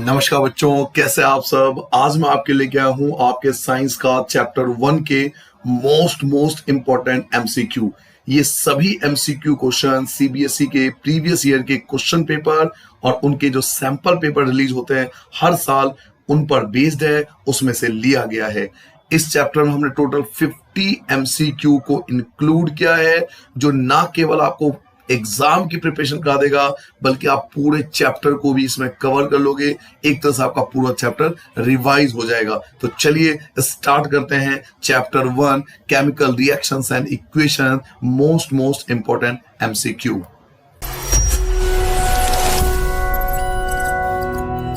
नमस्कार बच्चों, कैसे आप सब। आज मैं आपके लेके आया हूं आपके साइंस का चैप्टर 1 के मोस्ट इंपॉर्टेंट एमसीक्यू। ये सभी एमसीक्यू क्वेश्चन सीबीएसई के प्रीवियस ईयर के क्वेश्चन पेपर और उनके जो सैंपल पेपर रिलीज होते हैं हर साल, उन पर बेस्ड है, उसमें से लिया गया है। इस चैप्टर में हमने टोटल 50 एमसीक्यू को इंक्लूड किया है, जो ना केवल आपको एग्जाम की प्रिपरेशन करा देगा, बल्कि आप पूरे चैप्टर को भी इसमें कवर कर लोगे। एक तरह से आपका पूरा चैप्टर रिवाइज हो जाएगा। तो चलिए स्टार्ट करते हैं chapter 1, chemical reactions and equation, most important MCQ.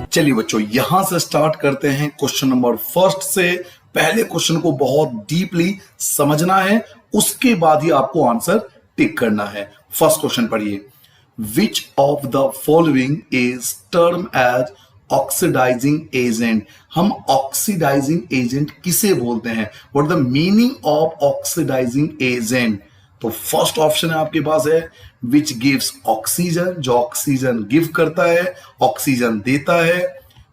चलिए बच्चों, यहां से स्टार्ट करते हैं क्वेश्चन नंबर फर्स्ट से। पहले क्वेश्चन को बहुत डीपली समझना है, उसके बाद ही आपको आंसर टिक करना है। फर्स्ट क्वेश्चन पढ़िए। Which of the following is term as oxidising agent. हम ऑक्सीडाइजिंग एजेंट किसे बोलते हैं? What the meaning of oxidising agent? तो फर्स्ट ऑप्शन है आपके पास है विच गिव्स ऑक्सीजन, जो ऑक्सीजन गिव करता है, ऑक्सीजन देता है।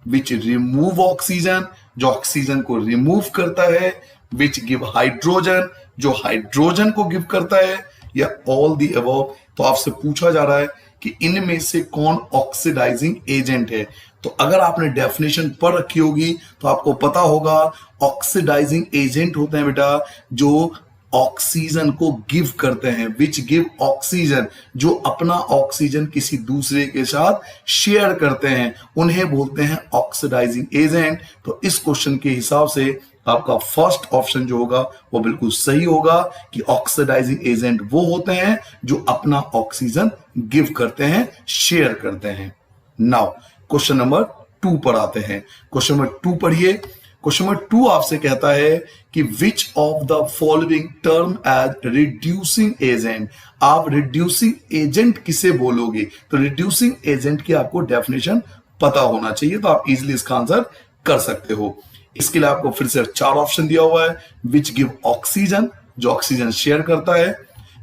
विच रिमूव ऑक्सीजन, जो ऑक्सीजन को रिमूव करता है। विच गिव हाइड्रोजन, जो हाइड्रोजन को गिव करता है, या ऑल दी अबव। तो आपसे पूछा जा रहा है कि इनमें से कौन ऑक्सीडाइजिंग एजेंट है। तो अगर आपने डेफिनेशन पढ़ रखी होगी तो आपको पता होगा ऑक्सीडाइजिंग एजेंट होते हैं बेटा जो ऑक्सीजन को गिव करते हैं। विच गिव ऑक्सीजन, जो अपना ऑक्सीजन किसी दूसरे के साथ शेयर करते हैं, उन्हें बोलते हैं ऑक्सीडाइजिंग एजेंट। तो इस क्वेश्चन के हिसाब से आपका फर्स्ट ऑप्शन जो होगा वो बिल्कुल सही होगा कि ऑक्सीडाइजिंग एजेंट वो होते हैं जो अपना ऑक्सीजन गिव करते हैं, शेयर करते हैं। नाउ क्वेश्चन नंबर 2 पर आते हैं। क्वेश्चन नंबर 2 पढ़िए। क्वेश्चन नंबर 2 आपसे कहता है कि which of the following term as reducing agent. आप रिड्यूसिंग एजेंट किसे बोलोगे? तो रिड्यूसिंग एजेंट की आपको डेफिनेशन पता होना चाहिए, तो आप इजिली इसका आंसर कर सकते हो। इसके लिए आपको फिर से 4 ऑप्शन दिया हुआ है। विच गिव ऑक्सीजन, जो ऑक्सीजन शेयर करता है।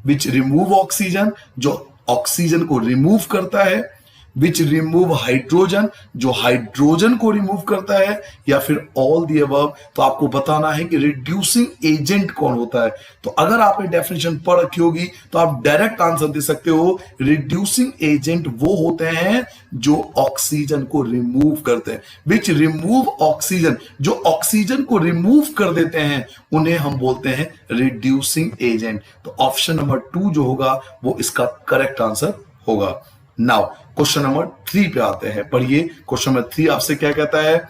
विच रिमूव ऑक्सीजन, जो ऑक्सीजन को रिमूव करता है। विच रिमूव हाइड्रोजन, जो हाइड्रोजन को रिमूव करता है, या फिर ऑल दी अबव। तो आपको बताना है कि रिड्यूसिंग एजेंट कौन होता है। तो अगर आपने डेफिनेशन पढ़ रखी होगी तो आप डायरेक्ट आंसर दे सकते हो, रिड्यूसिंग एजेंट वो होते हैं जो ऑक्सीजन को रिमूव करते हैं। विच रिमूव ऑक्सीजन, जो ऑक्सीजन को रिमूव कर देते हैं, उन्हें हम बोलते हैं रिड्यूसिंग एजेंट। तो ऑप्शन नंबर 2 जो होगा वो इसका करेक्ट आंसर होगा। नाउ क्वेश्चन नंबर 3 पे आते हैं। पढ़िए क्वेश्चन नंबर 3 आपसे क्या कहता है?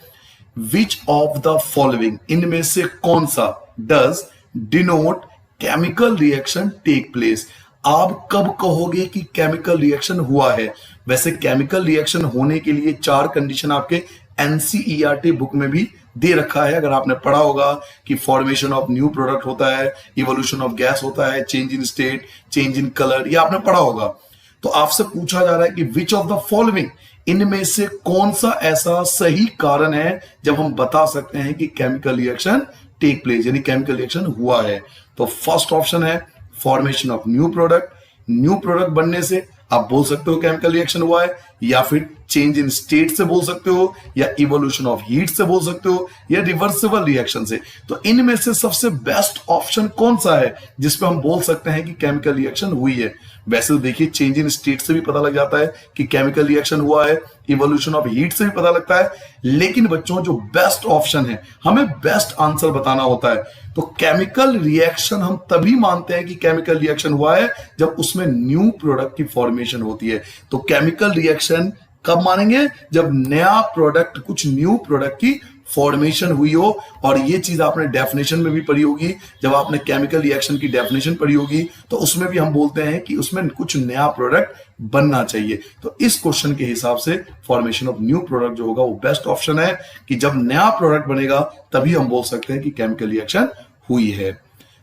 विच ऑफ द फॉलोइंग, इनमें से कौन सा does denote chemical reaction take place. आप कब कहोगे कि केमिकल रिएक्शन हुआ है? वैसे केमिकल रिएक्शन होने के लिए 4 कंडीशन आपके एनसीईआरटी बुक में भी दे रखा है। अगर आपने पढ़ा होगा कि फॉर्मेशन ऑफ न्यू प्रोडक्ट होता है, इवोल्यूशन ऑफ गैस होता है, change in state, change in colour, ये आपने पढ़ा होगा। तो आपसे पूछा जा रहा है कि विच ऑफ द फॉलोइंग, इनमें से कौन सा ऐसा सही कारण है जब हम बता सकते हैं कि केमिकल रिएक्शन टेक प्लेस, यानी केमिकल रिएक्शन हुआ है। तो फर्स्ट ऑप्शन है formation of new product. New product बनने से आप बोल सकते हो केमिकल रिएक्शन हुआ है, या फिर चेंज इन स्टेट से बोल सकते हो, या इवोल्यूशन ऑफ हीट से बोल सकते हो, या रिवर्सिबल रिएक्शन से। तो इनमें से सबसे बेस्ट ऑप्शन कौन सा है जिसपे हम बोल सकते हैं कि केमिकल रिएक्शन हुई है? वैसे तो देखिए चेंज इन स्टेट से भी पता लग जाता है कि केमिकल रिएक्शन हुआ है, इवोल्यूशन ऑफ हीट से भी पता लगता है। लेकिन बच्चों जो बेस्ट ऑप्शन है, हमें बेस्ट आंसर बताना होता है। तो केमिकल रिएक्शन हम तभी मानते हैं कि केमिकल रिएक्शन हुआ है जब उसमें न्यू प्रोडक्ट की फॉर्मेशन होती है। तो केमिकल रिएक्शन कब मानेंगे? जब नया प्रोडक्ट, कुछ न्यू प्रोडक्ट की फॉर्मेशन हुई हो। और ये चीज आपने डेफिनेशन में भी पढ़ी होगी, जब आपने केमिकल रिएक्शन की डेफिनेशन पढ़ी होगी तो उसमें भी हम बोलते हैं कि उसमें कुछ नया प्रोडक्ट बनना चाहिए। तो इस क्वेश्चन के हिसाब से फॉर्मेशन ऑफ न्यू प्रोडक्ट जो होगा वो बेस्ट ऑप्शन है कि जब नया प्रोडक्ट बनेगा तभी हम बोल सकते हैं कि केमिकल रिएक्शन हुई है।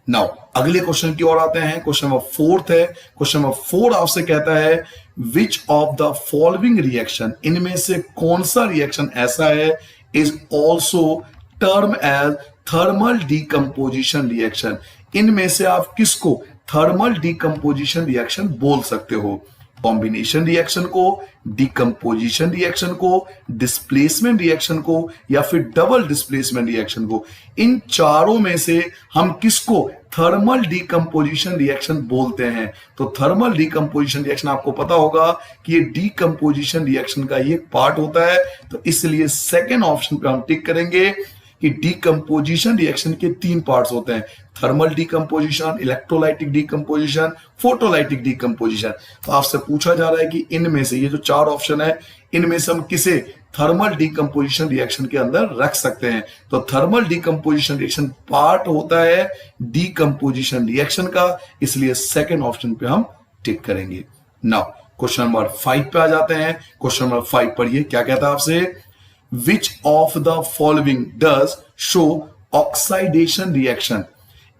नाउ अगले क्वेश्चन की ओर आते हैं। क्वेश्चन नंबर 4 है। क्वेश्चन नंबर 4 आपसे कहता है which of the following reaction, इनमें से कौन सा रिएक्शन ऐसा है is also term as thermal decomposition reaction. इनमें से आप किसको थर्मल डीकम्पोजिशन रिएक्शन बोल सकते हो? कॉम्बिनेशन रिएक्शन को, डिकम्पोजिशन रिएक्शन को, डिस्प्लेसमेंट रिएक्शन को या फिर डबल डिस्प्लेसमेंट रिएक्शन को। इन चारों में से हम किसको थर्मल डिकम्पोजिशन रिएक्शन बोलते हैं? तो थर्मल डिकम्पोजिशन रिएक्शन आपको पता होगा कि ये डिकम्पोजिशन रिएक्शन का ये पार्ट होता है, तो इसलिए सेकेंड ऑप्शन पे हम टिक करेंगे कि डिकम्पोजिशन रिएक्शन के 3 पार्ट्स होते हैं, thermal decomposition, electrolytic decomposition, photolytic decomposition. तो आपसे पूछा जा रहा है कि इनमें से ये जो 4 ऑप्शन है, इनमें से हम किसे थर्मल डिकम्पोजिशन रिएक्शन के अंदर रख सकते हैं? तो थर्मल डिकम्पोजिशन रिएक्शन पार्ट होता है डिकम्पोजिशन रिएक्शन का, इसलिए सेकेंड ऑप्शन पे हम टिक करेंगे। नाउ क्वेश्चन नंबर 5 पे आ जाते हैं। क्वेश्चन नंबर 5 पढ़िए, क्या कहता है आपसे? Which of the following does show oxidation reaction?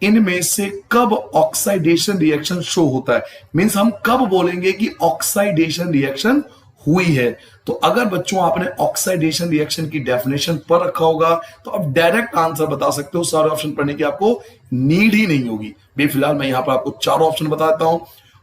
इनमें से कब ऑक्साइडेशन रिएक्शन शो होता है? मींस हम कब बोलेंगे कि ऑक्साइडेशन रिएक्शन हुई है? तो अगर बच्चों आपने ऑक्साइडेशन रिएक्शन की डेफिनेशन पर रखा होगा तो आप डायरेक्ट आंसर बता सकते हो, सारे ऑप्शन पढ़ने की आपको नीड ही नहीं होगी। फिलहाल मैं यहां पर आपको 4 ऑप्शन बताता हूं।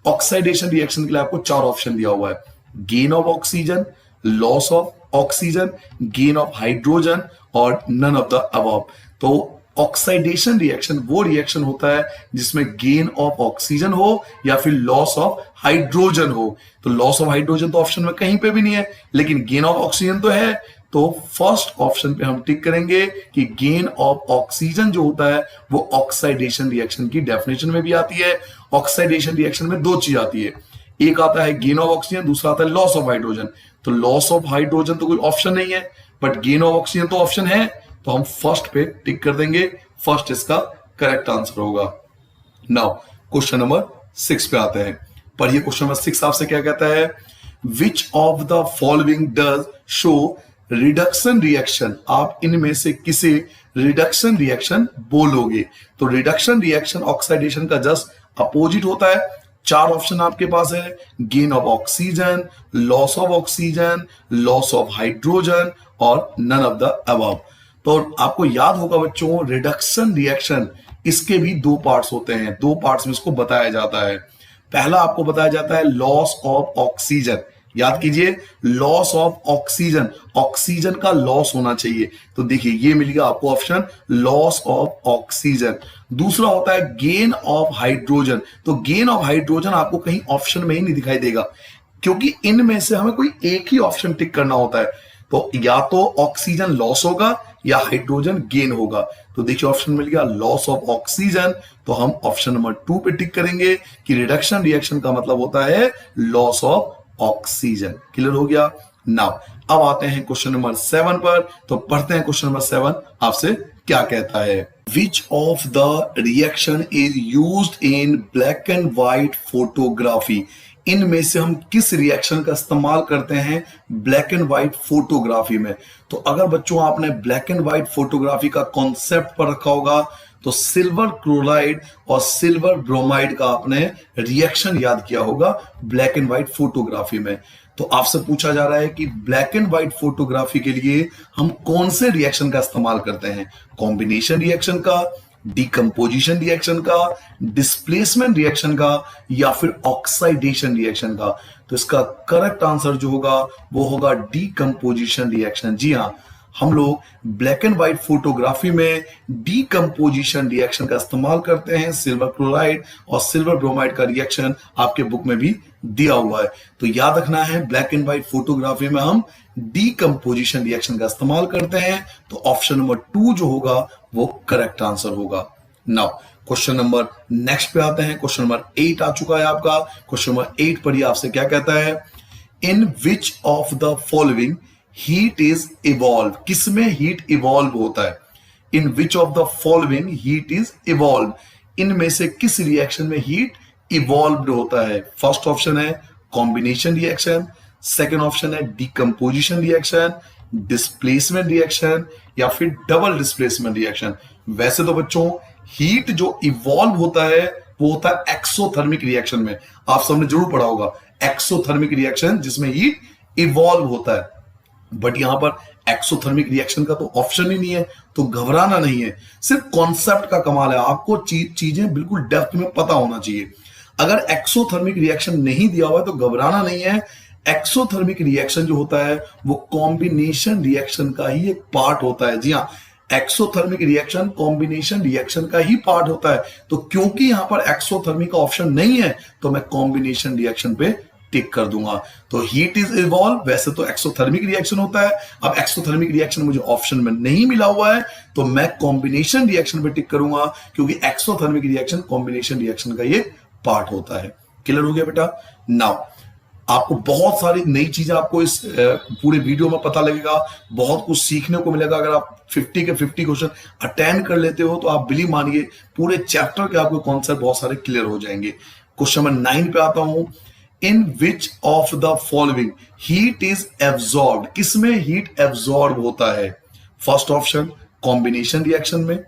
ऑक्साइडेशन रिएक्शन के लिए आपको 4 ऑप्शन दिया हुआ है, gain of oxygen, loss of oxygen, gain of hydrogen और नन ऑफ द अबव। तो ऑक्साइडेशन रिएक्शन वो रिएक्शन होता है जिसमें गेन ऑफ ऑक्सीजन हो या फिर लॉस ऑफ हाइड्रोजन हो। तो लॉस ऑफ हाइड्रोजन तो ऑप्शन में कहीं पे भी नहीं है, लेकिन गेन ऑफ ऑक्सीजन तो है। तो फर्स्ट ऑप्शन पे हम टिक करेंगे कि गेन ऑफ ऑक्सीजन जो होता है वो ऑक्साइडेशन रिएक्शन की डेफिनेशन में भी आती है। ऑक्साइडेशन रिएक्शन में 2 चीज आती है, एक आता है गेन ऑफ ऑक्सीजन, दूसरा आता है लॉस ऑफ हाइड्रोजन। तो लॉस ऑफ हाइड्रोजन तो कोई ऑप्शन नहीं है, बट गेन ऑफ ऑक्सीजन तो ऑप्शन है, तो हम फर्स्ट पे टिक कर देंगे। फर्स्ट इसका करेक्ट आंसर होगा। नाउ क्वेश्चन नंबर 6 पे आते हैं। पढ़िए क्वेश्चन नंबर 6 आपसे क्या कहता है? Which of the following does show reduction reaction? आप इनमें से किसे रिडक्शन रिएक्शन बोलोगे? तो रिडक्शन रिएक्शन ऑक्साइडेशन का जस्ट अपोजिट होता है। 4 ऑप्शन आपके पास है, gain of oxygen, loss of oxygen, loss of hydrogen और नन ऑफ द अबव। तो आपको याद होगा बच्चों, रिडक्शन रिएक्शन इसके भी 2 पार्ट्स होते हैं, 2 पार्ट्स में इसको बताया जाता है। पहला आपको बताया जाता है लॉस ऑफ ऑक्सीजन, याद कीजिए लॉस ऑफ ऑक्सीजन, ऑक्सीजन का लॉस होना चाहिए। तो देखिए ये मिल गया आपको ऑप्शन लॉस ऑफ ऑक्सीजन। दूसरा होता है गेन ऑफ हाइड्रोजन। तो गेन ऑफ हाइड्रोजन आपको कहीं ऑप्शन में ही नहीं दिखाई देगा, क्योंकि इनमें से हमें कोई एक ही ऑप्शन टिक करना होता है। तो या तो ऑक्सीजन लॉस होगा या हाइड्रोजन गेन होगा। तो देखिए ऑप्शन मिल गया लॉस ऑफ ऑक्सीजन, तो हम ऑप्शन नंबर 2 पे टिक करेंगे कि रिडक्शन रिएक्शन का मतलब होता है लॉस ऑफ ऑक्सीजन। क्लियर हो गया? नाउ अब आते हैं क्वेश्चन नंबर 7 पर। तो पढ़ते हैं क्वेश्चन नंबर 7 आपसे क्या कहता है? Which of the reaction is used in black and white photography? इनमें से हम किस रिएक्शन का इस्तेमाल करते हैं ब्लैक एंड व्हाइट फोटोग्राफी में? तो अगर बच्चों आपने ब्लैक एंड व्हाइट फोटोग्राफी का कॉन्सेप्ट पर रखा होगा तो सिल्वर क्लोराइड और सिल्वर ब्रोमाइड का आपने रिएक्शन याद किया होगा ब्लैक एंड व्हाइट फोटोग्राफी में। तो आपसे पूछा जा रहा है कि ब्लैक एंड व्हाइट फोटोग्राफी के लिए हम कौन से रिएक्शन का इस्तेमाल करते हैं? कॉम्बिनेशन रिएक्शन का, डिकम्पोजिशन रिएक्शन का, डिस्प्लेसमेंट रिएक्शन का या फिर ऑक्साइडेशन रिएक्शन का? तो इसका करेक्ट आंसर जो होगा वो होगा डिकम्पोजिशन रिएक्शन। जी हाँ, हम लोग ब्लैक एंड व्हाइट फोटोग्राफी में डिकम्पोजिशन रिएक्शन का इस्तेमाल करते हैं। सिल्वर क्लोराइड और सिल्वर ब्रोमाइड का रिएक्शन आपके बुक में भी दिया हुआ है। तो याद रखना है ब्लैक एंड व्हाइट फोटोग्राफी में हम डिकम्पोजिशन रिएक्शन का इस्तेमाल करते हैं। तो ऑप्शन नंबर 2 जो होगा वो करेक्ट आंसर होगा। नाउ क्वेश्चन नंबर नेक्स्ट पे आते हैं। क्वेश्चन नंबर 8 आ चुका है आपका। क्वेश्चन नंबर 8 पढ़िए, आपसे क्या कहता है? In which of the following heat is evolve? किसमें हीट इवॉल्व होता है? In which of the following heat is evolve? इनमें से किस रिएक्शन में हीट इवॉल्व्ड होता है? फर्स्ट ऑप्शन है कॉम्बिनेशन रिएक्शन, सेकेंड ऑप्शन है डिकम्पोजिशन रिएक्शन, डिस्प्लेसमेंट रिएक्शन या फिर डबल डिस्प्लेसमेंट रिएक्शन। वैसे तो बच्चों हीट जो इवॉल्व होता है वो होता है एक्सोथर्मिक रिएक्शन में। आप सबने जरूर पढ़ा होगा एक्सोथर्मिक रिएक्शन जिसमें हीट इवॉल्व होता है, बट यहां पर एक्सोथर्मिक रिएक्शन का तो ऑप्शन ही नहीं है। तो घबराना नहीं है, सिर्फ कॉन्सेप्ट का कमाल है। आपको चीजें बिल्कुल डेप्थ में पता होना चाहिए। अगर एक्सोथर्मिक रिएक्शन नहीं दिया हुआ है तो घबराना नहीं है। एक्सोथर्मिक रिएक्शन जो होता है वो कॉम्बिनेशन रिएक्शन का ही एक पार्ट होता है। जी हाँ, एक्सोथर्मिक रिएक्शन कॉम्बिनेशन रिएक्शन का ही पार्ट होता है। तो क्योंकि यहां पर एक्सोथर्मिक का ऑप्शन नहीं है तो मैं कॉम्बिनेशन रिएक्शन पे टिक कर दूंगा। तो हीट इज इवॉल्व वैसे तो एक्सोथर्मिक रिएक्शन होता है। अब एक्सोथर्मिक रिएक्शन मुझे ऑप्शन में नहीं मिला हुआ है तो मैं कॉम्बिनेशन रिएक्शन पे टिक करूंगा, क्योंकि एक्सोथर्मिक रिएक्शन कॉम्बिनेशन रिएक्शन का ये पार्ट होता है। क्लियर हो गया बेटा? नाउ आपको बहुत सारी नई चीजें आपको इस पूरे वीडियो में पता लगेगा, बहुत कुछ सीखने को मिलेगा। अगर आप 50 के 50 क्वेश्चन अटेंड कर लेते हो तो आप बिलीव मानिए पूरे चैप्टर के आपको कॉन्सेप्ट बहुत सारे क्लियर हो जाएंगे। क्वेश्चन नंबर 9 पे आता हूं। In which of the following heat is absorb, किसमें हीट एब्जॉर्ब होता है? फर्स्ट ऑप्शन कॉम्बिनेशन रिएक्शन में,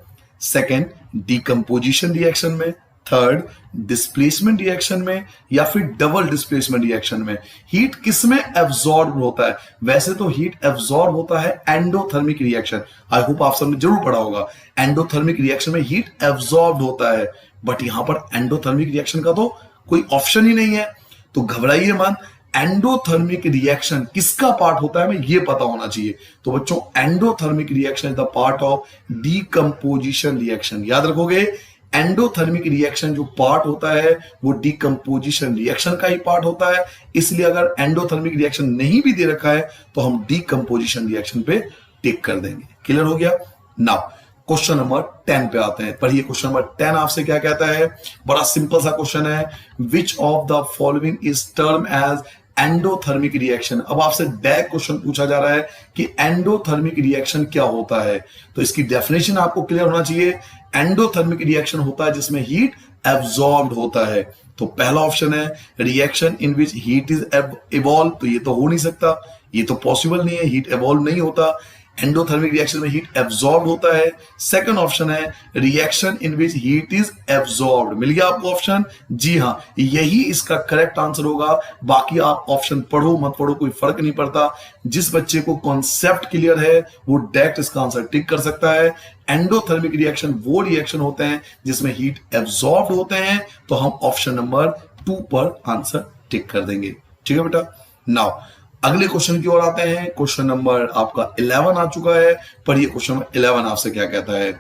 सेकेंड डिकम्पोजिशन रिएक्शन में, थर्ड डिस्प्लेसमेंट रिएक्शन में, या फिर डबल डिस्प्लेसमेंट रिएक्शन में। हीट किसमें एब्जॉर्ब होता है? वैसे तो हीट एब्जॉर्ब होता है एंडोथर्मिक रिएक्शन, आई होप आप सबने जरूर पढ़ा होगा। एंडोथर्मिक रिएक्शन में हीट एब्जॉर्ब होता है, बट यहां पर एंडोथर्मिक रिएक्शन का तो कोई ऑप्शन ही नहीं है। तो घबराइए मत, एंडोथर्मिक रिएक्शन किसका पार्ट होता है हमें ये पता होना चाहिए। तो बच्चों endothermic reaction is the part of decomposition reaction. याद रखोगे, एंडोथर्मिक रिएक्शन जो पार्ट होता है वो डीकंपोजिशन रिएक्शन का ही पार्ट होता है। इसलिए अगर एंडोथर्मिक रिएक्शन नहीं भी दे रखा है तो हम डीकंपोजिशन रिएक्शन पे टिक कर देंगे। क्लियर हो गया? नाउ क्वेश्चन नंबर 10 पे आते हैं। पढ़िए क्वेश्चन नंबर 10 आपसे क्या कहता है। बड़ा सिंपल सा क्वेश्चन है। Which of the following is term as endothermic reaction. अब आपसे डायरेक्ट क्वेश्चन पूछा जा रहा है कि एंडोथर्मिक रिएक्शन क्या होता है, तो इसकी डेफिनेशन आपको क्लियर होना चाहिए। एंडोथर्मिक रिएक्शन होता है जिसमें हीट एब्जॉर्ब्ड होता है। तो पहला ऑप्शन है reaction in which heat is evolve, तो ये तो हो नहीं सकता, ये तो पॉसिबल नहीं है, हीट इवॉल्व नहीं होता। एंडोथर्मिक रिएक्शन में हीट एब्जॉर्ब होता है। सेकंड ऑप्शन है reaction in which heat is absorbed. मिल गया आपको ऑप्शन? जी हाँ, यही इसका करेक्ट आंसर होगा। बाकी आप ऑप्शन पढ़ो मत पढ़ो कोई फर्क नहीं पड़ता। जिस बच्चे को कॉन्सेप्ट क्लियर है वो डायरेक्ट इसका आंसर टिक कर सकता है। एंडोथर्मिक रिएक्शन वो रिएक्शन होते हैं जिसमें हीट एब्जॉर्ब होते हैं, तो हम ऑप्शन नंबर 2 पर आंसर टिक कर देंगे। ठीक है बेटा? नाउ अगले क्वेश्चन की ओर आते हैं। क्वेश्चन नंबर आपका 11 आ चुका है। पढ़िए क्वेश्चन नंबर 11 आपसे क्या कहता है।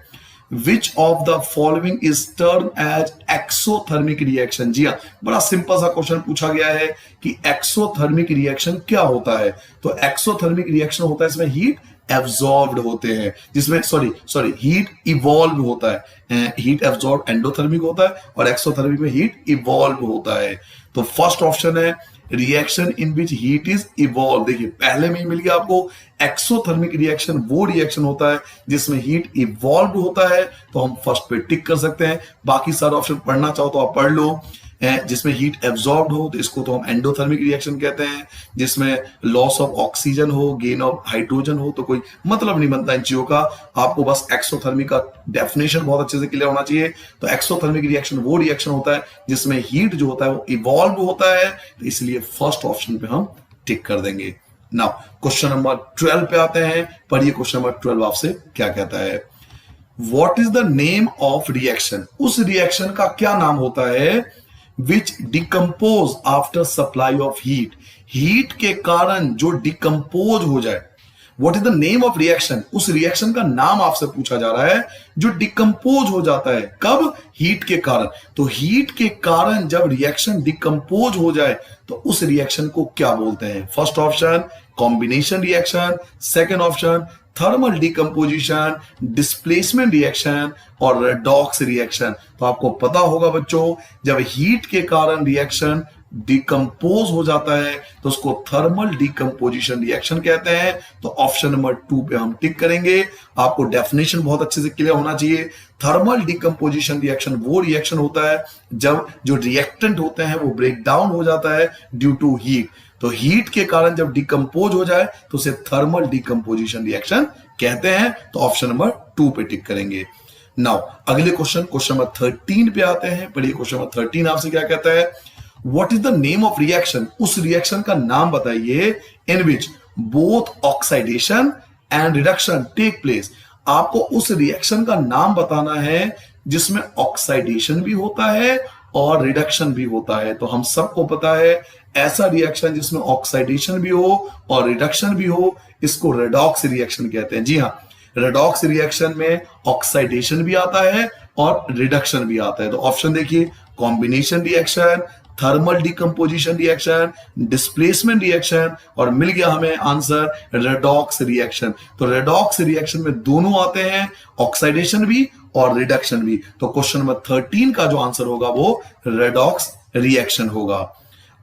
Which of the following is term as exothermic reaction. जी हाँ, बड़ा सिंपल सा क्वेश्चन पूछा गया है कि एक्सोथर्मिक रिएक्शन क्या होता है। तो एक्सोथर्मिक रिएक्शन होता है इसमें हीट एब्जॉर्ब्ड होते हैं, जिसमें सॉरी हीट इवॉल्व होता है। हीट एब्जॉर्ब एंडोथर्मिक होता है और एक्सोथर्मिक में हीट इवॉल्व होता है। तो फर्स्ट ऑप्शन है reaction in which heat is evolve. देखिए पहले में ही मिल गया आपको, एक्सोथर्मिक रिएक्शन वो रिएक्शन होता है जिसमें हीट इवॉल्व होता है, तो हम फर्स्ट पे टिक कर सकते हैं। बाकी सारे ऑप्शन पढ़ना चाहो तो आप पढ़ लो। जिसमें हीट एब्जॉर्ब्ड हो तो इसको तो हम एंडोथर्मिक रिएक्शन कहते हैं। जिसमें लॉस ऑफ ऑक्सीजन हो, गेन ऑफ हाइड्रोजन हो, तो कोई मतलब नहीं बनता इन चीजों का। आपको बस एक्सोथर्मिक का डेफिनेशन बहुत अच्छे से क्लियर होना चाहिए। तो एक्सोथर्मिक रिएक्शन वो रिएक्शन होता है जिसमें हीट जो होता है वो इवॉल्व होता है, तो इसलिए फर्स्ट ऑप्शन पे हम टिक कर देंगे। नाउ क्वेश्चन नंबर 12 पे आते हैं। पढ़िए क्वेश्चन नंबर 12 आपसे क्या कहता है। What is the name of reaction. उस रिएक्शन का क्या नाम होता है which decompose after supply of heat. Heat के कारण जो डिकम्पोज हो जाए। What is the name of reaction, उस रिएक्शन का नाम आपसे पूछा जा रहा है जो डिकम्पोज हो जाता है। कब? हीट के कारण। तो हीट के कारण जब रिएक्शन डिकम्पोज हो जाए तो उस रिएक्शन को क्या बोलते हैं? First option combination reaction, second option thermal decomposition, displacement reaction और रेडॉक्स रिएक्शन। तो आपको पता होगा बच्चों, जब हीट के कारण रिएक्शन डिकम्पोज हो जाता है तो उसको थर्मल डिकम्पोजिशन रिएक्शन कहते हैं। तो ऑप्शन नंबर 2 पे हम टिक करेंगे। आपको डेफिनेशन बहुत अच्छे से क्लियर होना चाहिए। थर्मल डिकम्पोजिशन रिएक्शन वो रिएक्शन होता है जब जो रिएक्टेंट होते हैं वो ब्रेक डाउन हो जाता है ड्यू टू हीट। तो हीट के कारण जब डिकम्पोज हो जाए तो उसे थर्मल डिकम्पोजिशन रिएक्शन कहते हैं। तो ऑप्शन नंबर 2 पे टिक करेंगे। नाउ अगले क्वेश्चन नंबर 13 पे आते हैं। पढ़िए क्वेश्चन नंबर 13 आपसे क्या कहता है। What is the name of reaction, उस रिएक्शन का नाम बताइए in which both oxidation and reduction take place. आपको उस रिएक्शन का नाम बताना है जिसमें ऑक्साइडेशन भी होता है और रिडक्शन भी होता है। तो हम सबको पता है ऐसा रिएक्शन जिसमें ऑक्सीडेशन भी हो और रिडक्शन भी हो, इसको रेडॉक्स रिएक्शन कहते हैं। जी हाँ, रेडॉक्स रिएक्शन में ऑक्सीडेशन भी आता है और रिडक्शन भी आता है। तो ऑप्शन देखिए, combination reaction, thermal decomposition reaction, displacement reaction, और मिल गया हमें आंसर रेडॉक्स रिएक्शन। तो रेडॉक्स रिएक्शन में दोनों आते हैं, ऑक्सीडेशन भी और रिडक्शन भी। तो क्वेश्चन नंबर 13 का जो आंसर होगा वो रेडॉक्स रिएक्शन होगा।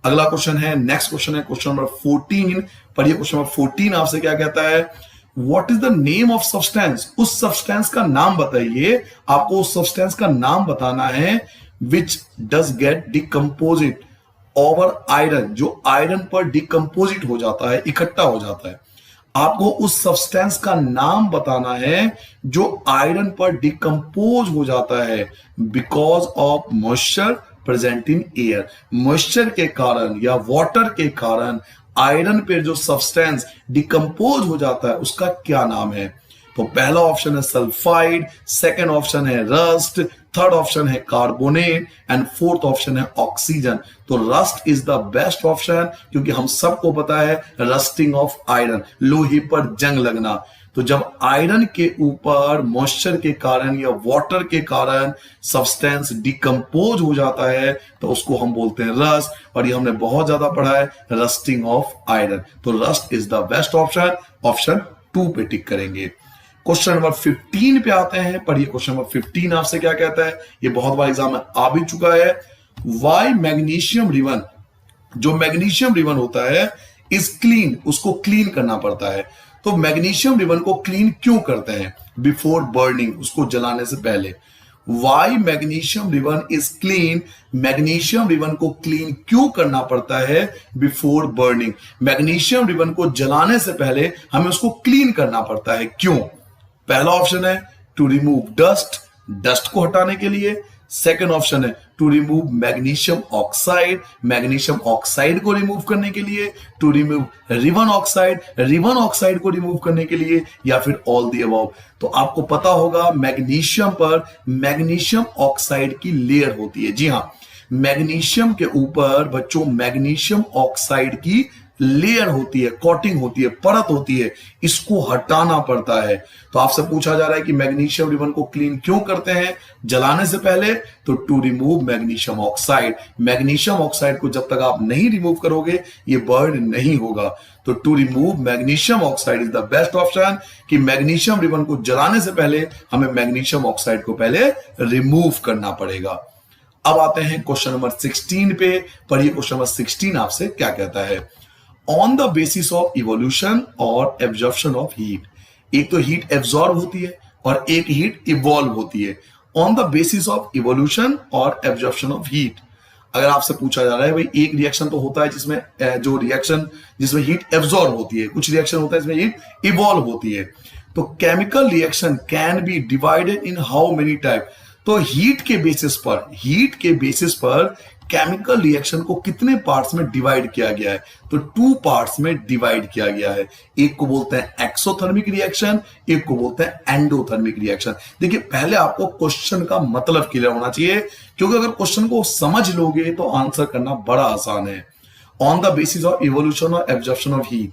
अगला क्वेश्चन है, नेक्स्ट क्वेश्चन है क्वेश्चन नंबर 14। पढ़िए क्वेश्चन नंबर 14 आपसे क्या कहता है, what is the name of substance, उस सब्सटेंस का नाम बताइए। आपको उस सब्सटेंस का नाम बताना है which does get decomposed over iron, जो आयरन पर डिकम्पोजिट हो जाता है, इकट्ठा हो जाता है। आपको उस सब्सटेंस का नाम बताना है जो आयरन पर डिकम्पोज हो जाता है because of moisture present in air. Moisture के कारण या वाटर के कारण आयरन पे जो सब्सटेंस डिकम्पोज हो जाता है उसका क्या नाम है। तो पहला ऑप्शन है सल्फाइड, सेकंड ऑप्शन है रस्ट, थर्ड ऑप्शन है कार्बोनेट एंड फोर्थ ऑप्शन है ऑक्सीजन। तो rust is the best option, क्योंकि हम सबको पता है रस्टिंग ऑफ आयरन, लोहे पर जंग लगना। तो जब आयरन के ऊपर मॉइस्चर के कारण या वाटर के कारण सब्सटेंस डिकम्पोज हो जाता है तो उसको हम बोलते हैं रस्ट, और ये हमने बहुत ज्यादा पढ़ा है, रस्टिंग ऑफ आयरन। तो rust is the best option, option 2 पे टिक करेंगे। क्वेश्चन नंबर 15 पे आते हैं। पढ़िए क्वेश्चन नंबर 15 आपसे क्या कहता है, ये बहुत बार एग्जाम में आ भी चुका है। वाई मैग्नीशियम रिवन, जो मैग्नीशियम रिवन होता है इज क्लीन, उसको क्लीन करना पड़ता है। तो मैग्नीशियम रिवन को क्लीन क्यों करते हैं बिफोर बर्निंग, उसको जलाने से पहले। Why magnesium ribbon is clean, magnesium ribbon को क्लीन क्यों करना पड़ता है बिफोर बर्निंग। मैग्नीशियम रिवन को जलाने से पहले हमें उसको क्लीन करना पड़ता है, क्यों। पहला ऑप्शन है टू रिमूव डस्ट, डस्ट को हटाने के लिए। सेकंड ऑप्शन है to remove magnesium oxide, magnesium oxide को रिमूव करने के लिए। To remove ribbon oxide, ribbon oxide को रिमूव करने के लिए, या फिर ऑल द अबव। तो आपको पता होगा मैग्नीशियम पर मैग्नीशियम ऑक्साइड की लेयर होती है। जी हां, मैग्नीशियम के ऊपर बच्चों मैग्नीशियम ऑक्साइड की लेयर होती है, कोटिंग होती है, परत होती है, इसको हटाना पड़ता है। तो आपसे पूछा जा रहा है कि मैग्नीशियम रिवन को क्लीन क्यों करते हैं जलाने से पहले, तो to remove magnesium oxide. Magnesium oxide को जब तक आप नहीं रिमूव करोगे ये बर्न नहीं होगा। तो to remove magnesium oxide is the best option, कि मैग्नीशियम रिवन को जलाने से पहले हमें मैग्नीशियम ऑक्साइड को पहले रिमूव करना पड़ेगा। अब आते हैं क्वेश्चन नंबर 16 पे। पढ़िए क्वेश्चन नंबर 16 आपसे क्या कहता है, on the basis of evolution और एब्जॉर्प्शन ऑफ हीट। एक तो हीट एब्जॉर्ब होती है और एक हीट इवॉल्व होती है। On the basis of evolution और एब्जॉर्प्शन ऑफ हीट, अगर आपसे पूछा जा रहा है भाई एक रिएक्शन तो होता है जिसमें जो रिएक्शन जिसमें हीट एब्जॉर्ब होती है, कुछ रिएक्शन होता है जिसमें हीट इवॉल्व होती है। तो chemical reaction can be divided in how many type. तो हीट के बेसिस पर केमिकल रिएक्शन को कितने पार्ट्स में डिवाइड किया गया है, तो 2 पार्ट्स में डिवाइड किया गया है। एक को बोलते हैं एक्सोथर्मिक रिएक्शन, एक को बोलते हैं एंडोथर्मिक रिएक्शन। देखिए पहले आपको क्वेश्चन का मतलब क्लियर होना चाहिए, क्योंकि अगर क्वेश्चन को समझ लोगे तो आंसर करना बड़ा आसान है। On the basis of evolution और एब्जॉर्प्शन ऑफ हीट,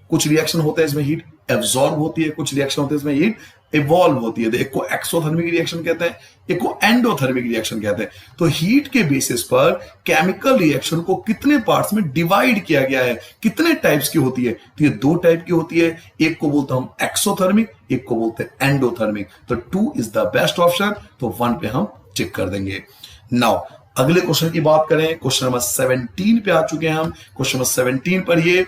कुछ रिएक्शन होते हैं इसमें हीट एब्जॉर्ब होती है, कुछ रिएक्शन होते हैं इसमें हीट इवॉल्व होती है। एक को एक्सोथर्मिक रिएक्शन कहते हैं, एक को एंडोथर्मिक रिएक्शन कहते हैं। तो हीट के बेसिस पर केमिकल रिएक्शन को कितने पार्ट्स में डिवाइड किया गया है, कितने टाइप्स की होती है, तो ये 2 टाइप की होती है। एक को बोलते हैं हम एक्सोथर्मिक, एक को बोलते हैं एंडोथर्मिक। तो 2 इज द बेस्ट ऑप्शन, तो 1 पे हम टिक कर देंगे। नाउ अगले क्वेश्चन की बात करें, क्वेश्चन नंबर 17 पे आ चुके हैं हम। क्वेश्चन नंबर 17 पढ़िए,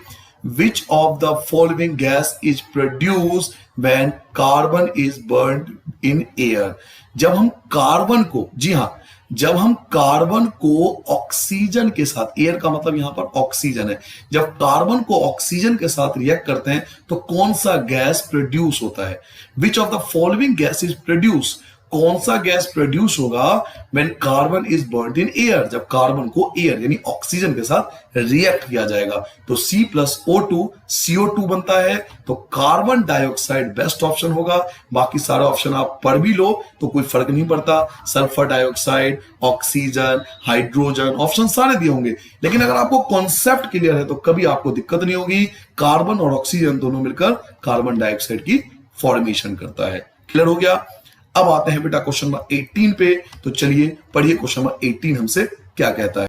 which of the following gas is produced when carbon is burned in air। जब हम कार्बन को, जी हां, जब हम कार्बन को ऑक्सीजन के साथ, एयर का मतलब यहां पर ऑक्सीजन है, जब कार्बन को ऑक्सीजन के साथ रिएक्ट करते हैं तो कौन सा गैस प्रोड्यूस होता है। Which of the following gas is produce, कौन सा गैस प्रोड्यूस होगा when carbon is burned in air, जब कार्बन को एयर यानी ऑक्सीजन के साथ रिएक्ट किया जाएगा। तो C+O2 CO2 बनता है। तो कार्बन डाइऑक्साइड बेस्ट ऑप्शन होगा। बाकी सारा ऑप्शन आप पढ़ भी लो तो कोई फर्क नहीं पड़ता, sulphur dioxide, oxygen, hydrogen, option सारे दिए होंगे। लेकिन अगर आपको कॉन्सेप्ट क्लियर है तो कभी आपको दिक्कत नहीं होगी। कार्बन और ऑक्सीजन दोनों मिलकर कार्बन डाइऑक्साइड की फॉर्मेशन करता है। क्लियर हो गया। अब आते हैं बेटा क्वेश्चन नंबर 18 पे। तो चलिए पढ़िए क्वेश्चन नंबर 18 हमसे क्या कहता है।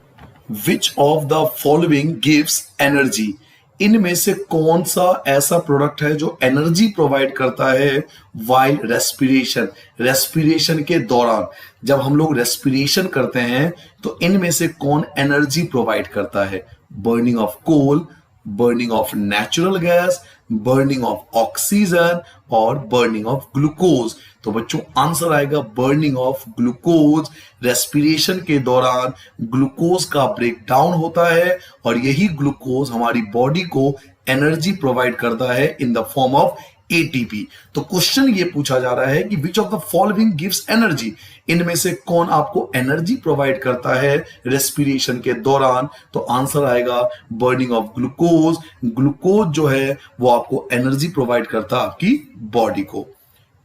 Which of the following gives energy, इनमें से कौन सा ऐसा प्रोडक्ट है जो एनर्जी प्रोवाइड करता है वाइल रेस्पिरेशन, रेस्पिरेशन के दौरान। जब हम लोग रेस्पिरेशन करते हैं तो इनमें से कौन एनर्जी प्रोवाइड करता है। Burning of coal, burning of natural gas, burning of oxygen और बर्निंग ऑफ ग्लूकोज। तो बच्चों आंसर आएगा बर्निंग ऑफ ग्लूकोज। रेस्पिरेशन के दौरान ग्लूकोज का ब्रेक डाउन होता है और यही ग्लूकोज हमारी बॉडी को एनर्जी प्रोवाइड करता है in the form of ATP। तो क्वेश्चन ये पूछा जा रहा है कि which of the following gives energy, इनमें से कौन आपको एनर्जी प्रोवाइड करता है रेस्पिरेशन के दौरान। तो आंसर आएगा बर्निंग ऑफ ग्लूकोज। ग्लूकोज जो है वो आपको एनर्जी प्रोवाइड करता है आपकी बॉडी को।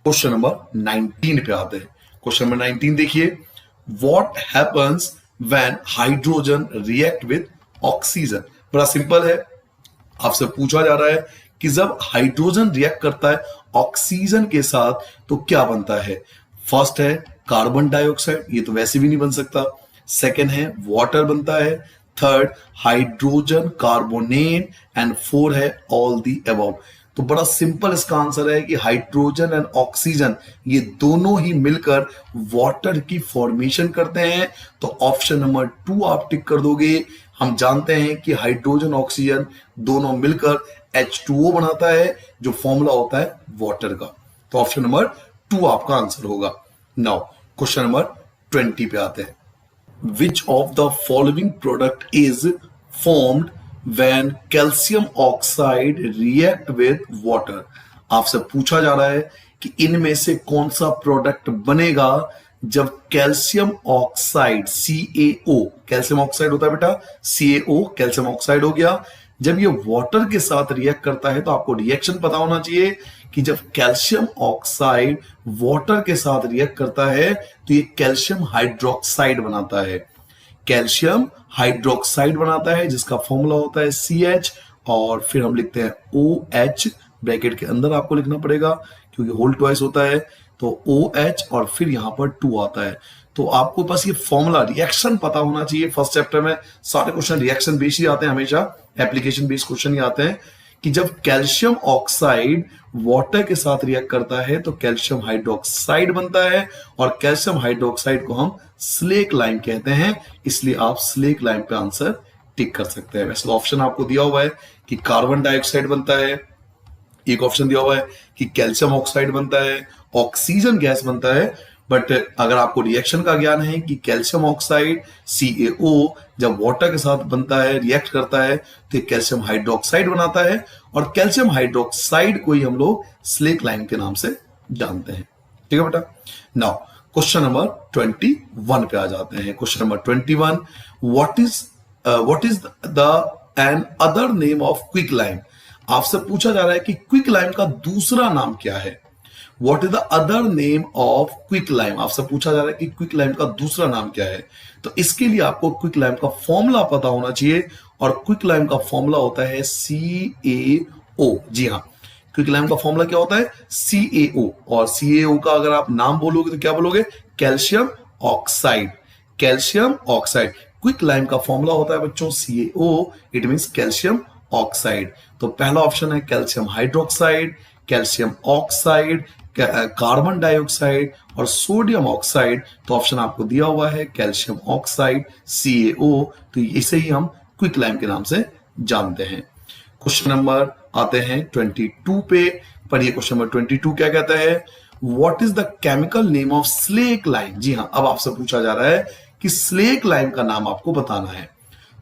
क्वेश्चन नंबर 19 पे आते हैं। क्वेश्चन नंबर 19 देखिए, what happens when hydrogen react with oxygen. बड़ा सिंपल है, आपसे पूछा जा रहा है कि जब हाइड्रोजन रिएक्ट करता है ऑक्सीजन के साथ तो क्या बनता है। फर्स्ट है कार्बन डाइऑक्साइड, ये तो वैसे भी नहीं बन सकता। सेकेंड है वाटर बनता है। Third hydrogen carbonate and four है ऑल दी अबव। तो बड़ा सिंपल इसका आंसर है कि हाइड्रोजन एंड ऑक्सीजन ये दोनों ही मिलकर वाटर की फॉर्मेशन करते हैं। तो ऑप्शन नंबर 2 आप टिक कर दोगे। हम जानते हैं कि हाइड्रोजन ऑक्सीजन दोनों मिलकर H2O बनाता है जो फॉर्मूला होता है वाटर का। तो ऑप्शन नंबर 2 आपका आंसर होगा। नाउ क्वेश्चन नंबर 20 पे आते हैं। Which of the following product is formed when calcium oxide react with water. आपसे पूछा जा रहा है कि इनमें से कौन सा प्रोडक्ट बनेगा जब calcium oxide CaO, calcium oxide होता है बेटा CaO, कैल्शियम ऑक्साइड हो गया। जब ये वाटर के साथ रिएक्ट करता है तो आपको रिएक्शन पता होना चाहिए कि जब कैल्शियम ऑक्साइड वाटर के साथ रिएक्ट करता है तो ये कैल्शियम हाइड्रोक्साइड बनाता है। कैल्शियम हाइड्रोक्साइड बनाता है जिसका फॉर्मूला होता है CH और फिर हम लिखते हैं OH, ब्रैकेट के अंदर आपको लिखना पड़ेगा क्योंकि होल ट्वाइस होता है। तो OH और फिर यहां पर 2 आता है। तो आपको बस ये फॉर्मूला रिएक्शन पता होना चाहिए। फर्स्ट चैप्टर में सारे क्वेश्चन रिएक्शन बेस्ड ही आते हैं, हमेशा एप्लीकेशन बेस्ड क्वेश्चन ही आते हैं कि जब कैल्शियम ऑक्साइड वाटर के साथ रिएक्ट करता है तो कैल्शियम हाइड्रोक्साइड बनता है और कैल्शियम हाइड्रोक्साइड को हम स्लेक लाइम कहते हैं। इसलिए आप स्लेक लाइम पे आंसर टिक कर सकते हैं। वैसे तो ऑप्शन आपको दिया हुआ है कि कार्बन डाइऑक्साइड बनता है, एक ऑप्शन दिया हुआ है कि कैल्शियम ऑक्साइड बनता है, ऑक्सीजन गैस बनता है। बट अगर आपको रिएक्शन का ज्ञान है कि कैल्शियम ऑक्साइड CaO जब वाटर के साथ बनता है, रिएक्ट करता है तो ये कैल्शियम हाइड्रोक्साइड बनाता है और कैल्शियम हाइड्रोक्साइड को ही हम लोग स्लेक लाइम के नाम से जानते हैं। ठीक है बेटा। नाउ क्वेश्चन नंबर 21 पे आ जाते हैं। Question number 21, what is the another name of quick lime. आपसे पूछा जा रहा है कि क्विक लाइम का दूसरा नाम क्या है। What is the other name of quick lime, आपसे पूछा जा रहा है कि क्विक लाइम का दूसरा नाम क्या है। तो इसके लिए आपको क्विक लाइम का फॉर्मूला पता होना चाहिए और क्विक लाइम का फॉर्मूला होता है CaO। जी हाँ, क्विक लाइम का फॉर्मूला क्या होता है CaO और CaO का अगर आप नाम बोलोगे तो क्या बोलोगे calcium oxide. Calcium oxide quick lime का फॉर्मूला होता है बच्चों CaO, it means calcium oxide. तो पहला ऑप्शन है calcium hydroxide, calcium oxide, carbon dioxide और सोडियम ऑक्साइड। तो ऑप्शन आपको दिया हुआ है कैल्शियम ऑक्साइड CaO। तो इसे ही हम क्विक लाइम के नाम से जानते हैं। क्वेश्चन नंबर आते हैं 22 पे। पढ़िए क्वेश्चन नंबर 22 क्या कहता है। What is the chemical name of slake lime. जी हाँ, अब आपसे पूछा जा रहा है कि स्लेक लाइम का नाम आपको बताना है।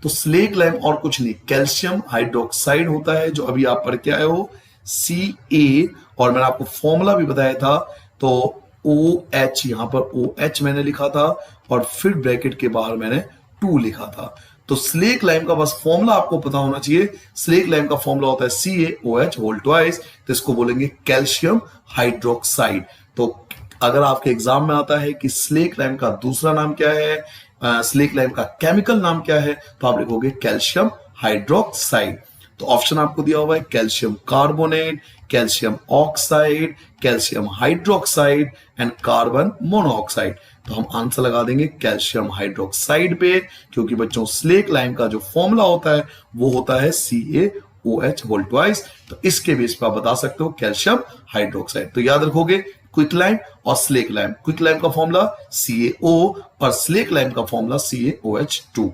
तो स्लेक लाइम और कुछ नहीं कैल्शियम हाइड्रोक्साइड होता है जो अभी आप पढ़ के आए हो Ca, और मैंने आपको फॉर्मूला भी बताया था। तो OH, यहां पर OH मैंने लिखा था और फिर ब्रैकेट के बाहर मैंने 2 लिखा था। तो स्लेक लाइम का बस फॉर्मूला आपको पता होना चाहिए। स्लेक लाइम का फॉर्मूला होता है CaOH होल ट्वाइस, तो इसको बोलेंगे कैल्शियम हाइड्रोक्साइड। तो अगर आपके एग्जाम में आता है कि स्लेक लाइम का दूसरा नाम क्या है, स्लेक लाइम का केमिकल नाम क्या है, तो आप लिखोगे कैल्शियम हाइड्रोक्साइड। तो ऑप्शन आपको दिया हुआ है calcium carbonate, calcium oxide, calcium hydroxide and carbon monoxide. तो हम आंसर लगा देंगे कैल्शियम हाइड्रोक्साइड पे, क्योंकि बच्चों स्लेक लाइम का जो फॉर्मूला होता है वो होता है CaOH होल ट्वाइस। तो इसके बेस पर आप बता सकते हो कैल्शियम हाइड्रोक्साइड। तो याद रखोगे क्विक लाइम और स्लेक लाइम। क्विक लाइम का फॉर्मूला CaO और स्लेक लाइम का फॉर्मूला CaOH2।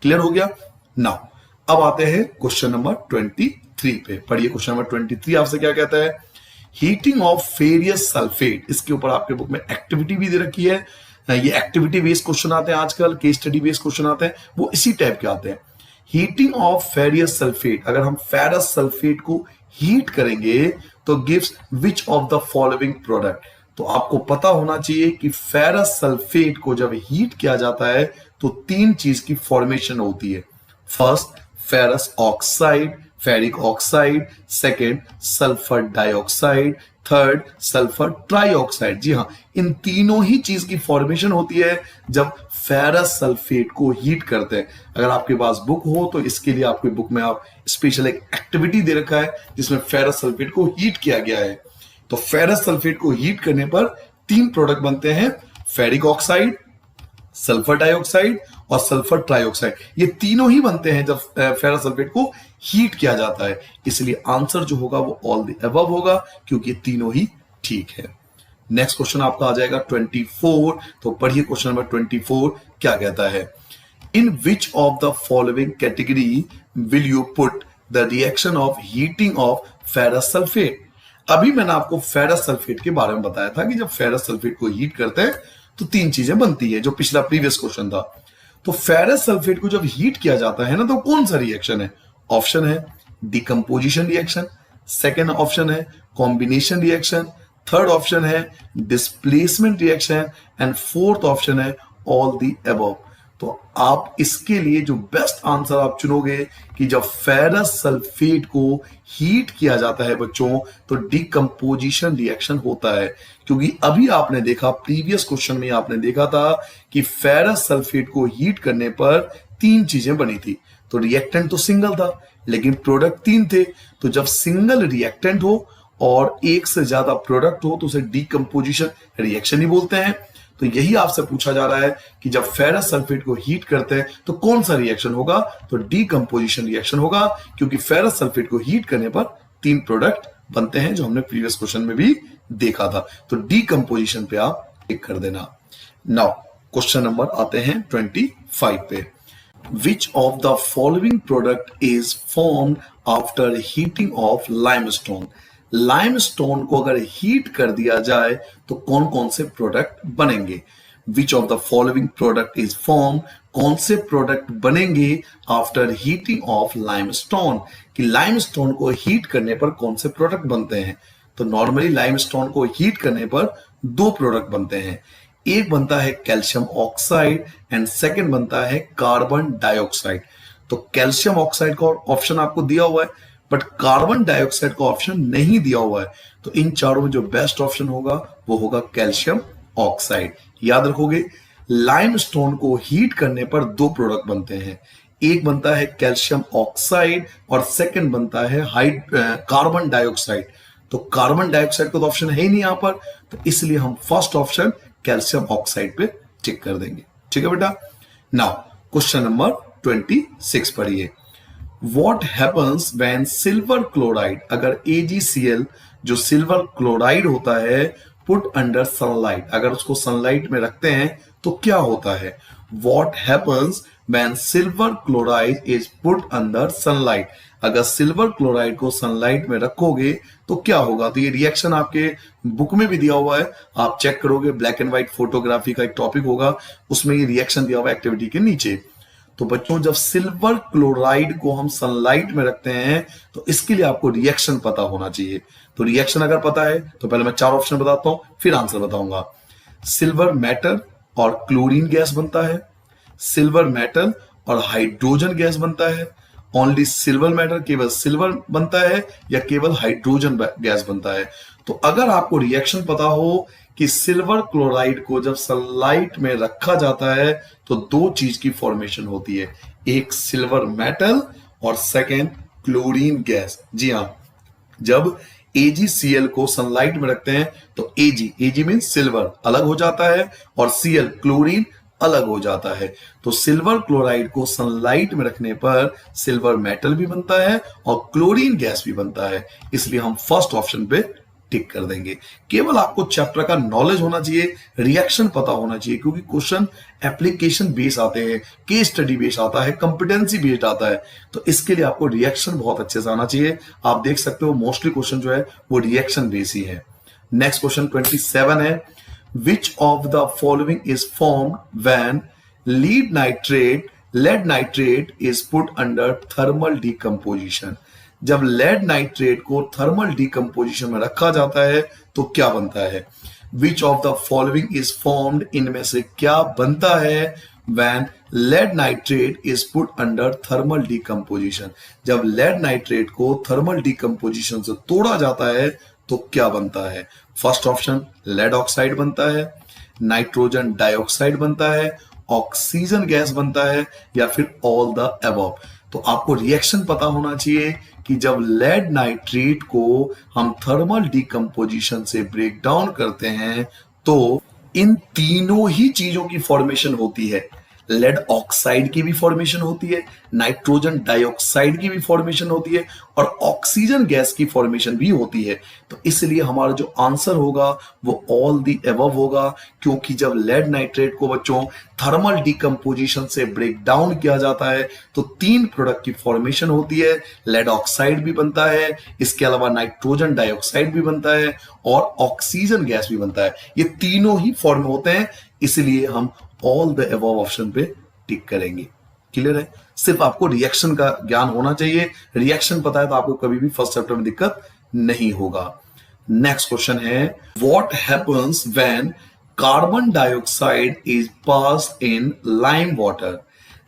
क्लियर हो गया। नाउ अब आते हैं क्वेश्चन नंबर 23 पे। पढ़िए क्वेश्चन नंबर 23 आपसे क्या कहता है। हीटिंग ऑफ फेरियस सल्फेट, इसके ऊपर आपके बुक में एक्टिविटी भी दे रखी है। ये एक्टिविटी बेस्ड क्वेश्चन आते हैं आजकल, केस स्टडी बेस्ड क्वेश्चन आते हैं, वो इसी टाइप के आते हैं। हीटिंग ऑफ फेरियस सल्फेट, अगर हम फेरस सल्फेट को हीट करेंगे तो gives which of the following product. तो आपको पता होना चाहिए कि फेरस सल्फेट को जब हीट किया जाता है तो 3 चीज की फॉर्मेशन होती है। First ferrous oxide, ferric oxide, second sulphur dioxide, third sulphur trioxide. जी हाँ, इन तीनों ही चीज की फॉर्मेशन होती है जब फेरस सल्फेट को हीट करते हैं। अगर आपके पास बुक हो तो इसके लिए आपकी बुक में आप स्पेशल एक एक्टिविटी दे रखा है जिसमें फेरस सल्फेट को हीट किया गया है। तो फेरस सल्फेट को हीट करने पर 3 प्रोडक्ट बनते हैं, फेरिक ऑक्साइड, सल्फर डाइऑक्साइड और सल्फर ट्राइऑक्साइड। ये तीनों ही बनते हैं जब फेरस सल्फेट को हीट किया जाता है। इसलिए आंसर जो होगा वो ऑल द अबव होगा, क्योंकि ये तीनों ही ठीक है। नेक्स्ट क्वेश्चन आपका आ जाएगा 24। तो पढ़िए क्वेश्चन नंबर 24 क्या कहता है। In which of the following category will you put the reaction of heating of ferrous sulphate. अभी मैंने आपको फेरस सल्फेट के बारे में बताया था कि जब फेरस सल्फेट को हीट करते हैं तो 3 चीजें बनती है, जो पिछला प्रीवियस क्वेश्चन था। तो फेरस सल्फेट को जब हीट किया जाता है ना, तो कौन सा रिएक्शन है। ऑप्शन है डिकम्पोजिशन रिएक्शन, सेकेंड ऑप्शन है कॉम्बिनेशन रिएक्शन, थर्ड ऑप्शन है displacement reaction and fourth option है ऑल दी अबव। तो आप इसके लिए जो बेस्ट आंसर आप चुनोगे कि जब फेरस सल्फेट को हीट किया जाता है बच्चों तो डिकम्पोजिशन रिएक्शन होता है। क्योंकि अभी आपने देखा प्रीवियस क्वेश्चन में आपने देखा था कि फेरस सल्फेट को हीट करने पर 3 चीजें बनी थी। तो रिएक्टेंट तो सिंगल था लेकिन प्रोडक्ट 3 थे। तो जब सिंगल रिएक्टेंट हो और एक से ज्यादा प्रोडक्ट हो तो उसे डिकम्पोजिशन रिएक्शन ही बोलते हैं। तो यही आपसे पूछा जा रहा है कि जब फेरस सल्फेट को हीट करते हैं तो कौन सा रिएक्शन होगा। तो डिकम्पोजिशन रिएक्शन होगा, क्योंकि फेरस सल्फेट को हीट करने पर 3 प्रोडक्ट बनते हैं, जो हमने प्रीवियस क्वेश्चन में भी देखा था। तो डिकम्पोजिशन पे आप टिक कर देना। नाउ क्वेश्चन नंबर आते हैं 25 पे। विच of the following product is formed after heating of limestone. Limestone को अगर हीट कर दिया जाए तो कौन कौन से प्रोडक्ट बनेंगे। विच of the following product is form, कौन से प्रोडक्ट बनेंगे आफ्टर हीटिंग ऑफ लाइमस्टोन, कि लाइमस्टोन को हीट करने पर कौन से प्रोडक्ट बनते हैं। तो नॉर्मली लाइमस्टोन को हीट करने पर 2 प्रोडक्ट बनते हैं। एक बनता है कैल्शियम ऑक्साइड एंड सेकेंड बनता है कार्बन डाइऑक्साइड। तो कैल्शियम ऑक्साइड का ऑप्शन आपको दिया हुआ है बट कार्बन डाइऑक्साइड का ऑप्शन नहीं दिया हुआ है। तो इन चारों में जो बेस्ट ऑप्शन होगा वो होगा कैल्शियम ऑक्साइड। याद रखोगे लाइमस्टोन को हीट करने पर 2 प्रोडक्ट बनते हैं, एक बनता है कैल्शियम ऑक्साइड और सेकंड बनता है कार्बन डाइऑक्साइड। तो कार्बन डाइऑक्साइड का तो ऑप्शन है ही नहीं यहां पर, तो इसलिए हम फर्स्ट ऑप्शन कैल्शियम ऑक्साइड पे टिक कर देंगे। ठीक है बेटा। नाउ क्वेश्चन नंबर 26 पढ़िए। What happens when silver chloride, अगर AgCl जो सिल्वर क्लोराइड होता है पुट अंडर सनलाइट, अगर उसको सनलाइट में रखते हैं तो क्या होता है। What happens when silver chloride is put under sunlight, अगर सिल्वर क्लोराइड को सनलाइट में रखोगे तो क्या होगा। तो ये रिएक्शन आपके बुक में भी दिया हुआ है, आप चेक करोगे, ब्लैक एंड व्हाइट फोटोग्राफी का एक टॉपिक होगा, उसमें ये रिएक्शन दिया हुआ है एक्टिविटी के नीचे। तो बच्चों जब सिल्वर क्लोराइड को हम सनलाइट में रखते हैं तो इसके लिए आपको रिएक्शन पता होना चाहिए। तो रिएक्शन अगर पता है तो पहले मैं 4 ऑप्शन बताता हूं फिर आंसर बताऊंगा। सिल्वर मेटल और क्लोरीन गैस बनता है, सिल्वर मेटल और हाइड्रोजन गैस बनता है, ओनली सिल्वर मेटल केवल सिल्वर बनता है, या केवल हाइड्रोजन गैस बनता है। तो अगर आपको रिएक्शन पता हो कि सिल्वर क्लोराइड को जब सनलाइट में रखा जाता है तो 2 चीज की फॉर्मेशन होती है, एक सिल्वर मेटल और सेकेंड क्लोरीन गैस। जी हाँ, जब AgCl को सनलाइट में रखते हैं तो Ag मीन सिल्वर अलग हो जाता है और Cl क्लोरीन अलग हो जाता है। तो सिल्वर क्लोराइड को सनलाइट में रखने पर सिल्वर मेटल भी बनता है और क्लोरीन गैस भी बनता है, इसलिए हम फर्स्ट ऑप्शन पे टिक कर देंगे। केवल आपको चैप्टर का नॉलेज होना चाहिए, रिएक्शन पता होना चाहिए, क्योंकि क्वेश्चन एप्लीकेशन बेस्ड आते हैं, केस स्टडी बेस्ड आता है, कंपिटेंसी बेस्ड आता है, तो इसके लिए आपको रिएक्शन बहुत अच्छे से आना चाहिए। आप देख सकते हो मोस्टली क्वेश्चन जो है वो रिएक्शन बेस्ड ही है। नेक्स्ट क्वेश्चन 27 है, which of the following is formed when lead nitrate is put under thermal decomposition। जब लेड नाइट्रेट को थर्मल डिकम्पोजिशन में रखा जाता है तो क्या बनता है। Which of the following is formed, इनमें से क्या बनता है when lead nitrate is put under thermal decomposition. जब लेड नाइट्रेट को थर्मल डिकम्पोजिशन से तोड़ा जाता है तो क्या बनता है। फर्स्ट ऑप्शन लेड ऑक्साइड बनता है, नाइट्रोजन डाइऑक्साइड बनता है, ऑक्सीजन गैस बनता है, या फिर ऑल द अबव। तो आपको रिएक्शन पता होना चाहिए कि जब लेड नाइट्रेट को हम थर्मल डिकम्पोजिशन से ब्रेक डाउन करते हैं तो इन तीनों ही चीजों की फॉर्मेशन होती है। लेड ऑक्साइड की भी फॉर्मेशन होती है, नाइट्रोजन डाइऑक्साइड की भी फॉर्मेशन होती है और ऑक्सीजन गैस की फॉर्मेशन भी होती है। तो इसलिए हमारा जो आंसर होगा वो ऑल द अबव होगा, क्योंकि जब लेड नाइट्रेट को बच्चों थर्मल डिकम्पोजिशन से ब्रेक डाउन किया जाता है तो 3 प्रोडक्ट की फॉर्मेशन होती है। लेड ऑक्साइड भी बनता है, इसके अलावा नाइट्रोजन डाइऑक्साइड भी बनता है और ऑक्सीजन गैस भी बनता है। ये तीनों ही फॉर्म होते हैं, इसलिए हम ऑल द अबव ऑप्शन पे टिक करेंगे। क्लियर है, सिर्फ आपको रिएक्शन का ज्ञान होना चाहिए, रिएक्शन पता है तो आपको कभी भी फर्स्ट चैप्टर में दिक्कत नहीं होगा। नेक्स्ट क्वेश्चन है, what happens when carbon dioxide is passed in lime water.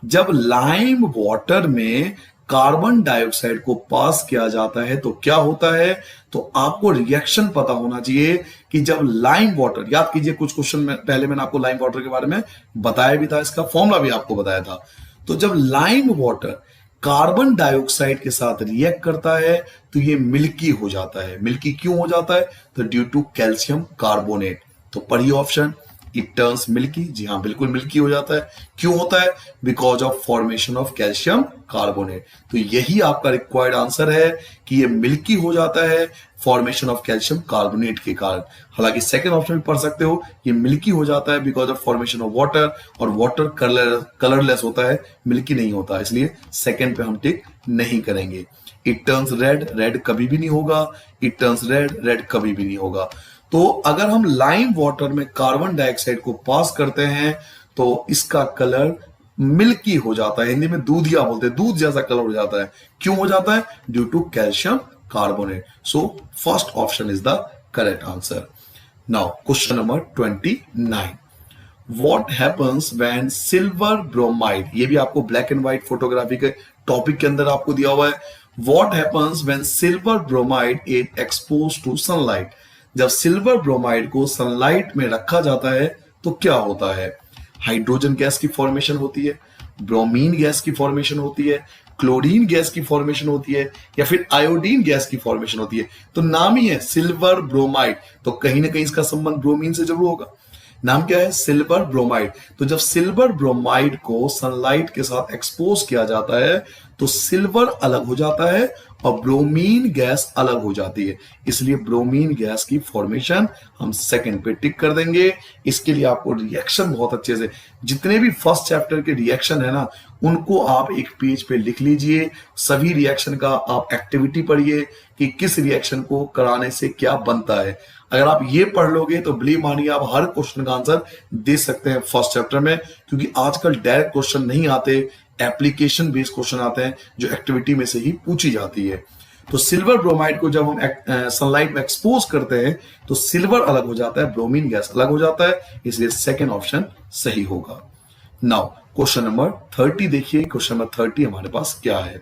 जब लाइम वाटर में कार्बन डाइऑक्साइड को पास किया जाता है तो क्या होता है। तो आपको रिएक्शन पता होना चाहिए कि जब लाइम वाटर, याद कीजिए कुछ क्वेश्चन में पहले मैंने आपको लाइम वाटर के बारे में बताया भी था, इसका फॉर्मूला भी आपको बताया था। तो जब लाइम वाटर कार्बन डाइऑक्साइड के साथ रिएक्ट करता है तो ये मिल्की हो जाता है। मिल्की क्यों हो जाता है, तो ड्यू टू कैल्शियम कार्बोनेट। तो पढ़िए ऑप्शन, इट टर्न्स मिल्की। जी हाँ, बिल्कुल मिल्की हो जाता है। क्यों होता है, because of formation of calcium carbonate. तो यही आपका रिक्वायर्ड आंसर है कि ये मिल्की हो जाता है फॉर्मेशन ऑफ कैल्शियम कार्बोनेट के कारण। हालांकि सेकंड ऑप्शन भी पढ़ सकते हो, ये मिल्की हो जाता है because of formation of water, और वाटर कलरलेस होता है, मिल्की नहीं होता, इसलिए सेकंड पे हम टिक नहीं करेंगे। इट टर्न्स रेड, रेड कभी भी नहीं होगा। इट टर्न्स रेड, रेड कभी भी नहीं होगा। तो अगर हम लाइम वाटर में कार्बन डाइऑक्साइड को पास करते हैं तो इसका कलर मिल्की हो जाता है, हिंदी में दूधिया बोलते हैं, दूध जैसा कलर हो जाता है। क्यों हो जाता है, due to calcium carbonate. So first option is the correct answer. Now question number 29, what happens when silver bromide, ये भी आपको ब्लैक एंड व्हाइट फोटोग्राफी के टॉपिक के अंदर आपको दिया हुआ है। What happens when silver bromide is exposed to sunlight. जब सिल्वर ब्रोमाइड को सनलाइट में रखा जाता है तो क्या होता है। हाइड्रोजन गैस की फॉर्मेशन होती है, ब्रोमीन गैस की फॉर्मेशन होती है, क्लोरीन गैस की फॉर्मेशन होती है, या फिर आयोडीन गैस की फॉर्मेशन होती है। तो नाम ही है सिल्वर ब्रोमाइड, तो कहीं ना कहीं इसका संबंध ब्रोमीन से जरूर होगा। नाम क्या है, सिल्वर ब्रोमाइड। तो जब सिल्वर ब्रोमाइड को सनलाइट के साथ एक्सपोज किया जाता है तो सिल्वर अलग हो जाता है और ब्रोमीन गैस अलग हो जाती है, इसलिए ब्रोमीन गैस की फॉर्मेशन हम सेकंड पे टिक कर देंगे। इसके लिए आपको रिएक्शन बहुत अच्छे से, जितने भी फर्स्ट चैप्टर के रिएक्शन है ना, उनको आप एक पेज पे लिख लीजिए। सभी रिएक्शन का आप एक्टिविटी पढ़िए कि किस रिएक्शन को कराने से क्या बनता है। अगर आप ये पढ़ लोगे तो बिलीव मानिए आप हर क्वेश्चन का आंसर दे सकते हैं फर्स्ट चैप्टर में, क्योंकि आजकल डायरेक्ट क्वेश्चन नहीं आते, एप्लीकेशन बेस्ड क्वेश्चन आते हैं जो एक्टिविटी में से ही पूछी जाती है। तो सिल्वर ब्रोमाइड को जब हम सनलाइट में एक्सपोज करते हैं तो सिल्वर अलग हो जाता है, ब्रोमीन गैस अलग हो जाता है, इसलिए सेकेंड ऑप्शन सही होगा। नाउ क्वेश्चन नंबर 30 देखिए, क्वेश्चन नंबर 30 हमारे पास क्या है।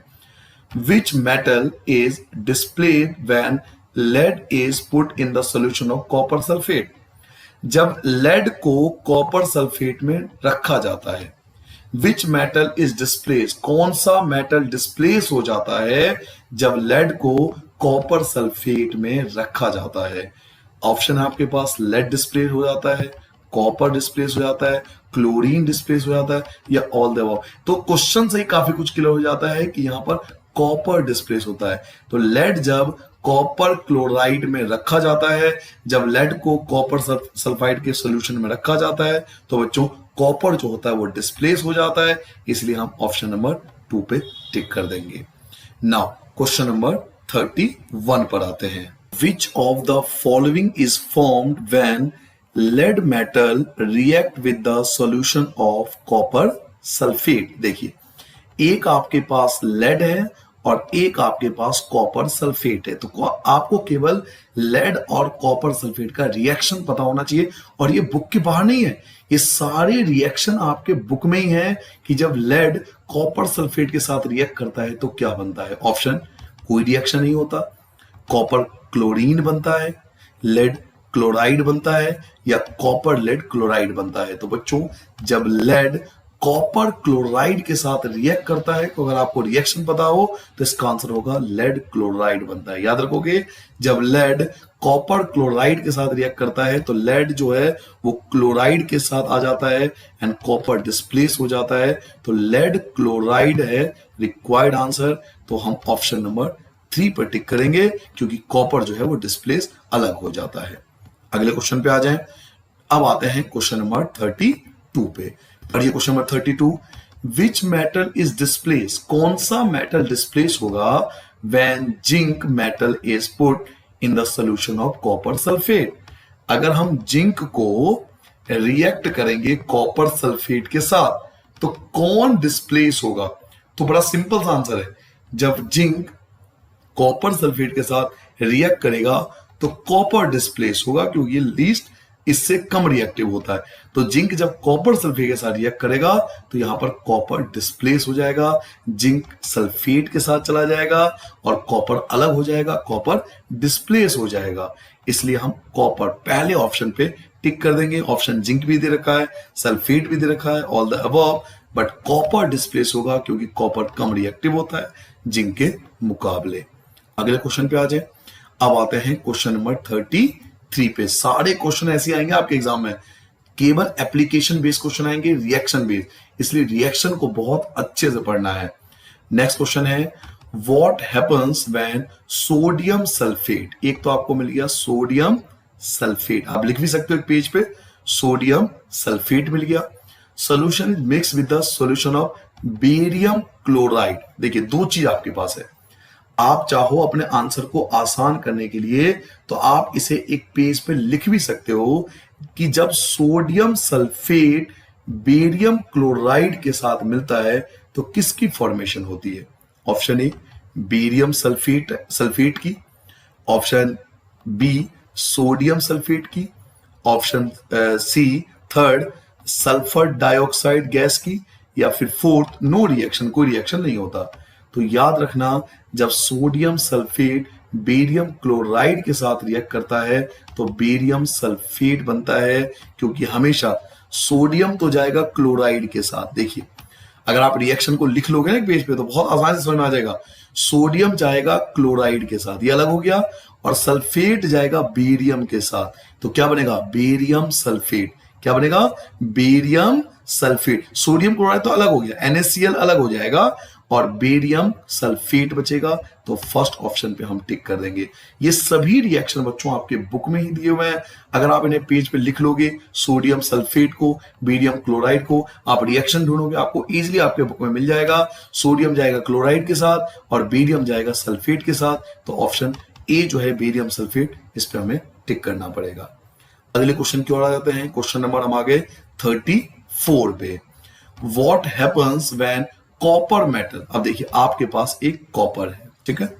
Which metal is displaced when lead is put in the solution of copper sulphate. जब लेड को कॉपर सल्फेट में रखा जाता है, विच मेटल इज डिस्प्लेस, कौन सा मेटल डिस्प्लेस हो जाता है जब लेड को कॉपर सल्फेट में रखा जाता है। ऑप्शन है आपके पास, लेड डिस्प्लेस हो जाता है, कॉपर डिस्प्लेस हो जाता है, क्लोरीन डिस्प्लेस हो जाता है, या ऑल द अबव। तो क्वेश्चन से ही काफी कुछ क्लियर हो जाता है कि यहां पर कॉपर डिस्प्लेस होता है। तो लेड जब कॉपर क्लोराइड में रखा जाता है, जब लेड को कॉपर सल्फाइड के सॉल्यूशन में रखा जाता है, तो बच्चों कॉपर जो होता है वो डिस्प्लेस हो जाता है, इसलिए हम ऑप्शन नंबर 2 पे टिक कर देंगे। नाउ क्वेश्चन नंबर 31 पर आते हैं। Which of the following is formed when lead metal react with the solution of copper sulphate. देखिए, एक आपके पास लेड है और एक आपके पास कॉपर सल्फेट है, तो आपको केवल लेड और कॉपर सल्फेट का रिएक्शन पता होना चाहिए, और ये बुक के बाहर नहीं है, ये सारे रिएक्शन आपके बुक में ही है कि जब लेड कॉपर सल्फेट के साथ रिएक्ट करता है तो क्या बनता है। ऑप्शन, कोई रिएक्शन नहीं होता, कॉपर क्लोरीन बनता है, लेड क्लोराइड बनता है, या कॉपर लेड क्लोराइड बनता है। तो बच्चों जब लेड कॉपर क्लोराइड के साथ रिएक्ट करता है, तो अगर आपको रिएक्शन पता हो तो इसका आंसर होगा लेड क्लोराइड बनता है। याद रखोगे, जब लेड कॉपर क्लोराइड के साथ रिएक्ट करता है तो लेड जो है वो क्लोराइड के साथ आ जाता है एंड कॉपर डिस्प्लेस हो जाता है, तो लेड क्लोराइड है रिक्वायर्ड आंसर। तो हम ऑप्शन नंबर 3 पर टिक करेंगे, क्योंकि कॉपर जो है वो डिस्प्लेस अलग हो जाता है। अगले क्वेश्चन पे आ जाएं। अब आते हैं क्वेश्चन नंबर 32 पे। पढ़िए question number 32। Which metal is displace, कौन सा मेटल डिस्प्लेस होगा when zinc metal is put in the solution of copper sulphate. अगर हम जिंक को रिएक्ट करेंगे कॉपर सल्फेट के साथ तो कौन डिस्प्लेस होगा। तो बड़ा सिंपल सा आंसर है, जब जिंक कॉपर सल्फेट के साथ रिएक्ट करेगा तो कॉपर डिस्प्लेस होगा, क्योंकि ये लीस्ट इससे कम रिएक्टिव होता है। तो जिंक जब कॉपर सल्फेट के साथ रिएक्ट करेगा तो यहां पर कॉपर डिस्प्लेस हो जाएगा, जिंक सल्फेट के साथ चला जाएगा और कॉपर अलग हो जाएगा, कॉपर डिस्प्लेस हो जाएगा। इसलिए हम कॉपर पहले ऑप्शन पे टिक कर देंगे। ऑप्शन जिंक भी दे रखा है, सल्फेट भी दे रखा है, all the above, but copper displace होगा क्योंकि कॉपर कम रिएक्टिव होता है जिंक के मुकाबले। अगले क्वेश्चन पे आ जाए। अब आते हैं क्वेश्चन नंबर 33 पे। सारे क्वेश्चन ऐसे आएंगे आपके एग्जाम में, केवल एप्लीकेशन बेस्ड क्वेश्चन आएंगे, रिएक्शन बेस्ड, इसलिए रिएक्शन को बहुत अच्छे से पढ़ना है। नेक्स्ट क्वेश्चन है, what happens when sodium sulphate. एक तो आपको मिल गया सोडियम सल्फेट, आप लिख भी सकते हो एक पेज पे, सोडियम सल्फेट मिल गया। Solution is mix with the solution of barium chloride. देखिए, दो चीज आपके पास है, आप चाहो अपने आंसर को आसान करने के लिए तो आप इसे एक पेज पे लिख भी सकते हो कि जब सोडियम सल्फेट बेरियम क्लोराइड के साथ मिलता है तो किसकी फॉर्मेशन होती है। ऑप्शन ए बेरियम सल्फेट की, ऑप्शन बी सोडियम सल्फेट की, option C third sulphur dioxide gas की, या फिर फोर्थ नो रिएक्शन, कोई रिएक्शन नहीं होता। तो याद रखना, जब सोडियम सल्फेट बेरियम क्लोराइड के साथ रिएक्ट करता है तो बेरियम सल्फेट बनता है, क्योंकि हमेशा सोडियम तो जाएगा क्लोराइड के साथ। देखिए, अगर आप रिएक्शन को लिख लोगे ना एक पेज पे तो बहुत आसानी से समझ में आ जाएगा। सोडियम जाएगा क्लोराइड के साथ, ये अलग हो गया, और सल्फेट जाएगा बेरियम के साथ, तो क्या बनेगा बेरियम सल्फेट। क्या बनेगा बेरियम सल्फेट। सोडियम क्लोराइड तो अलग हो गया, NaCl अलग हो जाएगा और बेरियम सल्फेट बचेगा। तो फर्स्ट ऑप्शन पे हम टिक कर देंगे। ये सभी रिएक्शन बच्चों आपके बुक में ही दिए हुए हैं, अगर आप इन्हें पेज पे लिख लोगे, सोडियम सल्फेट को, बेरियम क्लोराइड को, आप रिएक्शन ढूंढोगे आपको इजीली आपके बुक में मिल जाएगा। सोडियम जाएगा क्लोराइड के साथ और बेरियम जाएगा सल्फेट के साथ, तो ऑप्शन ए जो है बेरियम सल्फेट, इस पे हमें टिक करना पड़ेगा। अगले क्वेश्चन की ओर आ जाते हैं। क्वेश्चन नंबर हम आ गए 34 पे। What happens when copper metal. अब देखिए आपके पास एक कॉपर है, ठीक है,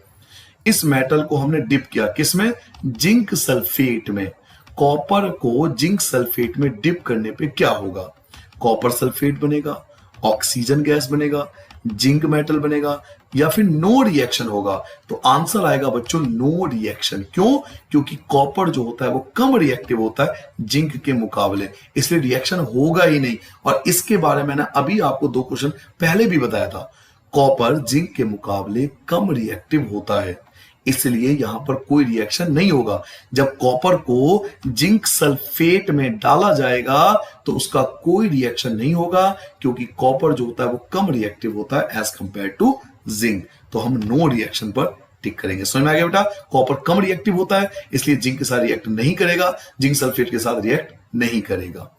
इस मेटल को हमने डिप किया किसमें, जिंक सल्फेट में। कॉपर को जिंक सल्फेट में डिप करने पे क्या होगा, कॉपर सल्फेट बनेगा, ऑक्सीजन गैस बनेगा, जिंक मेटल बनेगा, या फिर नो रिएक्शन होगा। तो आंसर आएगा बच्चों नो रिएक्शन। क्यों, क्योंकि कॉपर जो होता है वो कम रिएक्टिव होता है जिंक के मुकाबले, इसलिए रिएक्शन होगा ही नहीं। और इसके बारे में मैंने अभी आपको 2 क्वेश्चन पहले भी बताया था, कॉपर जिंक के मुकाबले कम रिएक्टिव होता है, इसलिए यहां पर कोई रिएक्शन नहीं होगा। जब कॉपर को जिंक सल्फेट में डाला जाएगा तो उसका कोई रिएक्शन नहीं होगा, क्योंकि कॉपर जो होता है वो कम रिएक्टिव होता है एज कंपेयर टू जिंक। तो हम नो रिएक्शन पर टिक करेंगे। समझ में आ गया बेटा, कॉपर कम रिएक्टिव होता है इसलिए जिंक के साथ रिएक्ट नहीं करेगा, जिंक सल्फेट के साथ रिएक्ट नहीं करेगा।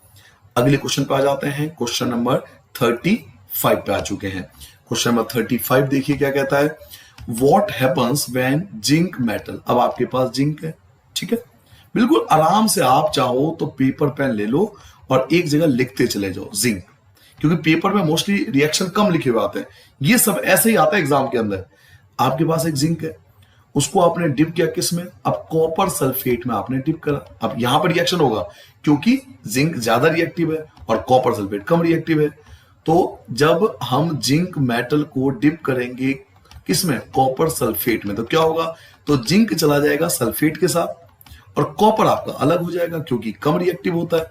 अगले क्वेश्चन पे आ जाते हैं, क्वेश्चन नंबर 35 पे आ चुके हैं। क्वेश्चन नंबर 35 देखिए क्या कहता है, What happens when zinc metal. अब आपके पास जिंक है, ठीक है, बिल्कुल आराम से आप चाहो तो पेपर पेन ले लो और एक जगह लिखते चले जाओ जिंक, क्योंकि पेपर में मोस्टली रिएक्शन कम लिखे हुए आते हैं, ये सब ऐसे ही आता है एग्जाम के अंदर। आपके पास एक जिंक है, उसको आपने डिप किया किसमें, अब कॉपर सल्फेट में आपने डिप करा। अब यहां पर रिएक्शन होगा क्योंकि जिंक ज्यादा रिएक्टिव है और कॉपर सल्फेट कम रिएक्टिव है। तो जब हम जिंक मेटल को डिप करेंगे किसमें, कॉपर सल्फेट में, तो क्या होगा, तो जिंक चला जाएगा सल्फेट के साथ और कॉपर आपका अलग हो जाएगा क्योंकि कम रिएक्टिव होता है।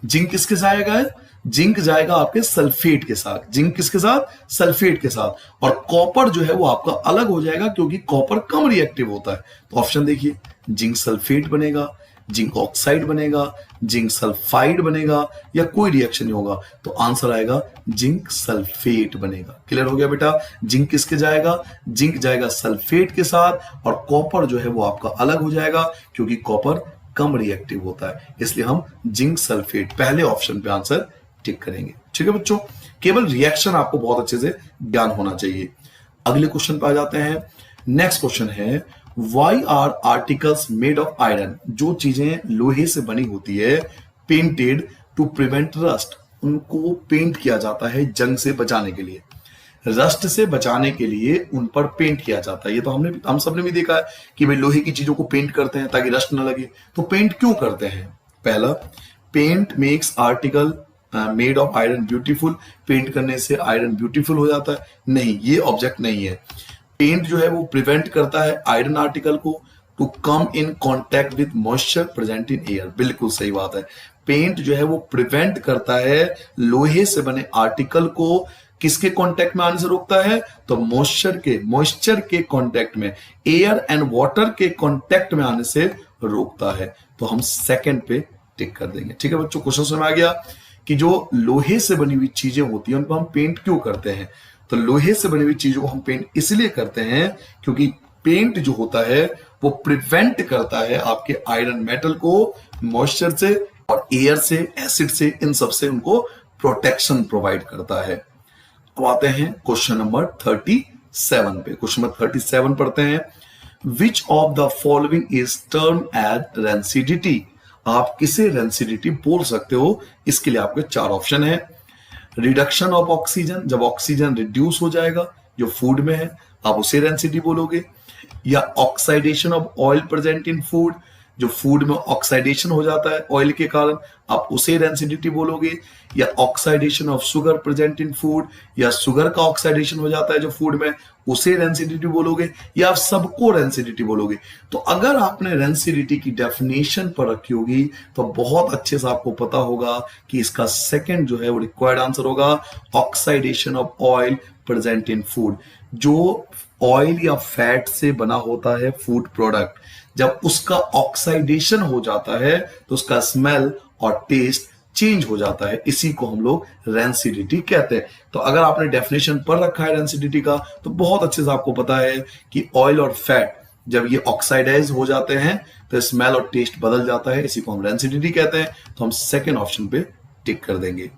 जिंक किसके साथ आएगा, जिंक जाएगा आपके सल्फेट के साथ, जिंक किसके साथ, सल्फेट के साथ, और कॉपर जो है वो आपका अलग हो जाएगा क्योंकि कॉपर कम रिएक्टिव होता है। तो ऑप्शन देखिए, जिंक सल्फेट बनेगा, जिंक ऑक्साइड बनेगा, जिंक सल्फाइड बनेगा, या कोई रिएक्शन नहीं होगा। तो आंसर आएगा जिंक सल्फेट बनेगा। क्लियर हो गया बेटा, जिंक किसके जाएगा, जिंक जाएगा सल्फेट के साथ और कॉपर जो है वो आपका अलग हो जाएगा क्योंकि कॉपर कम रिएक्टिव होता है, इसलिए हम जिंक सल्फेट पहले ऑप्शन पे आंसर टिक करेंगे। ठीक है बच्चों, केवल रिएक्शन आपको बहुत अच्छे से ज्ञान होना चाहिए। अगले क्वेश्चन पे आ जाते हैं। नेक्स्ट क्वेश्चन है, Why are articles made of iron, जो चीजें लोहे से बनी होती है, पेंटेड टू प्रिवेंट रस्ट, उनको पेंट किया जाता है जंग से बचाने के लिए, रस्ट से बचाने के लिए उन पर पेंट किया जाता है। ये तो हम सबने भी देखा है कि भाई लोहे की चीजों को पेंट करते हैं ताकि रस्ट ना लगे। तो पेंट क्यों करते हैं, पहला, paint makes article made of iron beautiful, paint करने से आयरन ब्यूटीफुल हो जाता है, नहीं, ये ऑब्जेक्ट नहीं है। पेंट जो है वो प्रिवेंट करता है आयरन आर्टिकल को to come in contact with moisture present in air, बिल्कुल सही बात है। पेंट जो है वो प्रिवेंट करता है लोहे से बने आर्टिकल को किसके कांटेक्ट में आने से रोकता है, तो मॉइस्चर के कांटेक्ट में, एयर एंड वाटर के कांटेक्ट में आने से रोकता है। तो हम सेकंड पे टिक कर देंगे। ठीक है बच्चों, क्वेश्चन समझ में आ गया कि जो लोहे से बनी हुई चीजें होती हैं उनको हम पेंट क्यों करते हैं। तो लोहे से बनी हुई चीजों को हम पेंट इसलिए करते हैं क्योंकि पेंट जो होता है वो प्रिवेंट करता है आपके आयरन मेटल को मॉइस्चर से और एयर से, एसिड से, इन सब से उनको प्रोटेक्शन प्रोवाइड करता है। अब आते हैं क्वेश्चन नंबर 37 पे। क्वेश्चन नंबर 37 पढ़ते हैं, which of the following is term as rancidity. आप किसे रेंसिडिटी बोल सकते हो, इसके लिए आपके 4 ऑप्शन है। रिडक्शन ऑफ ऑक्सीजन, जब ऑक्सीजन रिड्यूस हो जाएगा जो फूड में है आप उसे रेंसिडिटी बोलोगे, या oxidation of oil present in food, जो फूड में ऑक्साइडेशन हो जाता है ऑयल के कारण आप उसे रेंसिडिटी बोलोगे, या oxidation of sugar present in food, या शुगर का ऑक्साइडेशन हो जाता है जो फूड में उसे रेंसिडिटी बोलोगे, या आप सबको रेंसिडिटी बोलोगे। तो अगर आपने रेंसिडिटी की डेफिनेशन पर रखी होगी तो बहुत अच्छे से आपको पता होगा कि इसका सेकंड जो है वो रिक्वायर्ड आंसर होगा, oxidation of oil present in food. जो ऑयल या फैट से बना होता है फूड प्रोडक्ट, जब उसका ऑक्साइडेशन हो जाता है तो उसका स्मेल और टेस्ट चेंज हो जाता है, इसी को हम लोग रेंसिडिटी कहते हैं। तो अगर आपने डेफिनेशन पढ़ रखा है रेंसिडिटी का तो बहुत अच्छे से आपको पता है कि ऑयल और फैट जब ये ऑक्साइडाइज हो जाते हैं तो स्मेल और टेस्ट बदल जाता है, इसी को हम रेंसिडिटी कहते हैं। तो हम सेकेंड ऑप्शन पे टिक कर देंगे।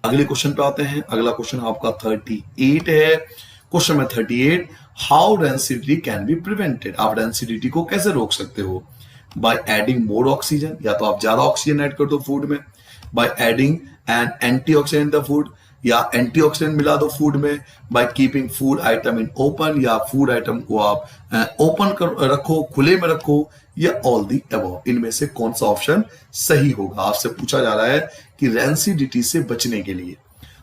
अगले क्वेश्चन पे आते हैं। अगला क्वेश्चन आपका 38 है। क्वेश्चन में 38, how rancidity can be prevented. आप रेंसिडिटी को कैसे रोक सकते हो, बाय एडिंग मोर ऑक्सीजन, या तो आप ज्यादा ऑक्सीजन ऐड कर दो फूड में, by adding N antioxidant the food, या एंटीऑक्सीडेंट मिला दो फूड में by keeping food item in open, या फूड आइटम को आप ओपन कर रखो, खुले में रखो, या ऑल दी अबव। इनमें से कौन सा ऑप्शन सही होगा? आपसे पूछा जा रहा है कि रैंसिडिटी से बचने के लिए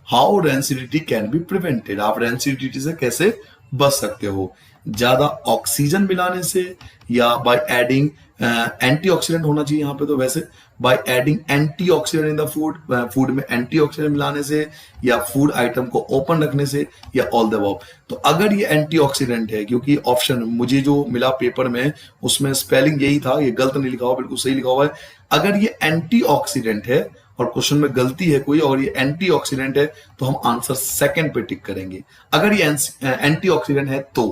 how rancidity can be prevented, आप रैंसिडिटी से कैसे बच सकते हो? ज्यादा ऑक्सीजन मिलाने से, या बाय एडिंग एंटीऑक्सीडेंट होना चाहिए यहाँ पे, तो वैसे by adding antioxidant in the food, food में एंटीऑक्सीडेंट मिलाने से, या फूड आइटम को ओपन रखने से, या ऑल द अबव। तो अगर ये एंटीऑक्सीडेंट है, क्योंकि ऑप्शन मुझे जो मिला पेपर में उसमें स्पेलिंग यही था, ये गलत नहीं लिखा हुआ, बिल्कुल सही लिखा हुआ है। अगर ये एंटीऑक्सीडेंट है और क्वेश्चन में गलती है कोई और ये एंटीऑक्सीडेंट है, तो हम आंसर सेकंड पे टिक करेंगे, अगर ये एंटीऑक्सीडेंट है तो।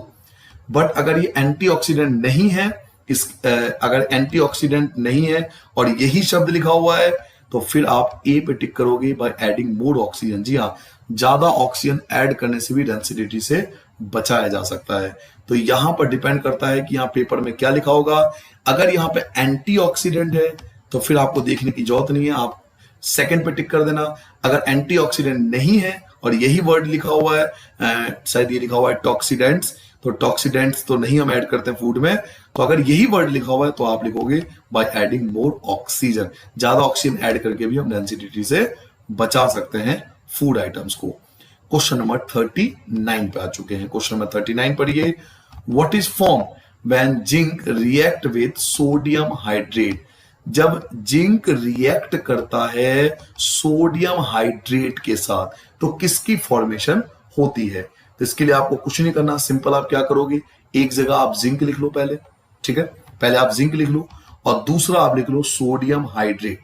बट अगर ये एंटीऑक्सीडेंट नहीं है, अगर एंटीऑक्सीडेंट नहीं है और यही शब्द लिखा हुआ है, तो फिर आप ए पे टिक करोगे बाय एडिंग मोर ऑक्सीजन। जी हाँ, ज्यादा ऑक्सीजन ऐड करने से भी रैंसिडिटी से बचाया जा सकता है। तो यहां पर डिपेंड करता है कि यहाँ पेपर में क्या लिखा होगा। अगर यहाँ पे एंटीऑक्सीडेंट है तो फिर आपको देखने की जरूरत नहीं है, आप सेकंड पे टिक कर देना। अगर एंटीऑक्सीडेंट नहीं है और यही वर्ड लिखा हुआ है, शायद ये लिखा हुआ है टॉक्सीडेंट्स, तो टॉक्सीडेंट्स तो नहीं हम ऐड करते फूड में, तो अगर यही वर्ड लिखा हुआ है तो आप लिखोगे बाय एडिंग मोर ऑक्सीजन। ज्यादा ऑक्सीजन ऐड करके भी हम रैंसिडिटी से बचा सकते हैं फूड आइटम्स को। क्वेश्चन नंबर 39 पे आ चुके हैं। क्वेश्चन नंबर 39 पढ़िए, what is form when zinc react with sodium hydrate, जब जिंक रिएक्ट करता है सोडियम हाइड्रेट के साथ तो किसकी फॉर्मेशन होती है? तो इसके लिए आपको कुछ नहीं करना, सिंपल आप क्या करोगे, एक जगह आप जिंक लिख लो पहले, ठीक है, पहले आप जिंक लिख लो और दूसरा आप लिख लो सोडियम हाइड्रेट।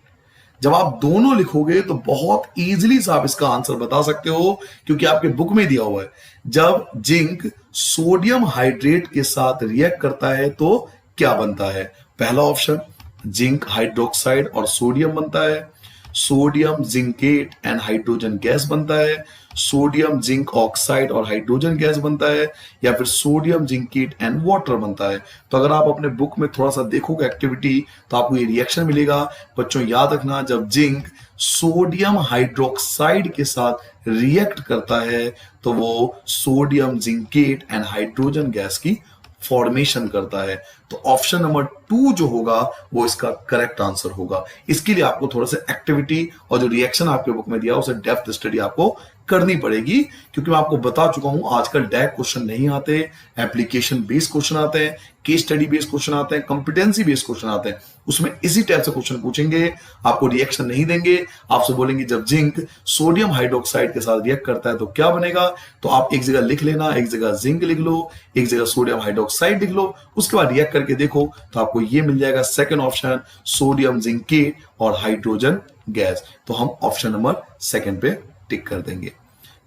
जब आप दोनों लिखोगे तो बहुत इजीली से आप इसका आंसर बता सकते हो, क्योंकि आपके बुक में दिया हुआ है जब जिंक सोडियम हाइड्रेट के साथ रिएक्ट करता है तो क्या बनता है। पहला ऑप्शन जिंक हाइड्रोक्साइड और सोडियम बनता है, sodium zincate and hydrogen gas बनता है, सोडियम जिंक ऑक्साइड और हाइड्रोजन गैस बनता है, या फिर सोडियम जिंकेट एंड वाटर बनता है। तो अगर आप अपने बुक में थोड़ा सा देखोगे एक्टिविटी तो आपको ये रिएक्शन मिलेगा। बच्चों याद रखना, जब जिंक सोडियम हाइड्रोक्साइड के साथ रिएक्ट करता है तो वो sodium zincate and hydrogen gas की फॉर्मेशन करता है। तो ऑप्शन नंबर 2 जो होगा वो इसका करेक्ट आंसर होगा। इसके लिए आपको थोड़ा सा एक्टिविटी और जो रिएक्शन आपके बुक में दिया उसे डेप्थ स्टडी आपको करनी पड़ेगी, क्योंकि मैं आपको बता चुका हूं आजकल डैक क्वेश्चन नहीं आते, एप्लीकेशन बेस्ड क्वेश्चन आते हैं, केस स्टडी बेस्ड क्वेश्चन आते हैं, कॉम्पिटेंसी बेस्ड क्वेश्चन आते हैं। उसमें इसी टाइप से क्वेश्चन पूछेंगे, आपको रिएक्शन नहीं देंगे, आपसे बोलेंगे जब जिंक सोडियम हाइड्रोक्साइड के साथ रिएक्ट करता है तो क्या बनेगा। तो आप एक जगह लिख लेना, एक जगह जिंक लिख लो, एक जगह सोडियम हाइड्रोक्साइड लिख लो, उसके बाद रिएक्ट करके देखो तो आपको ये मिल जाएगा सेकंड ऑप्शन सोडियम जिंकेट और हाइड्रोजन गैस। तो हम ऑप्शन नंबर सेकंड पे टिक कर देंगे।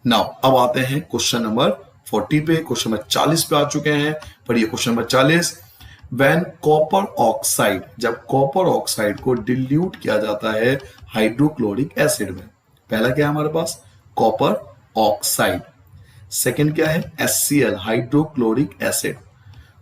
नाउ अब आते हैं क्वेश्चन नंबर 40 पे। क्वेश्चन नंबर 40 पे आ चुके हैं, पढ़िए question number 40। When copper oxide, जब कॉपर ऑक्साइड को डिल्यूट किया जाता है हाइड्रोक्लोरिक एसिड में, पहला क्या है हमारे पास कॉपर ऑक्साइड, सेकंड क्या है HCl हाइड्रोक्लोरिक एसिड,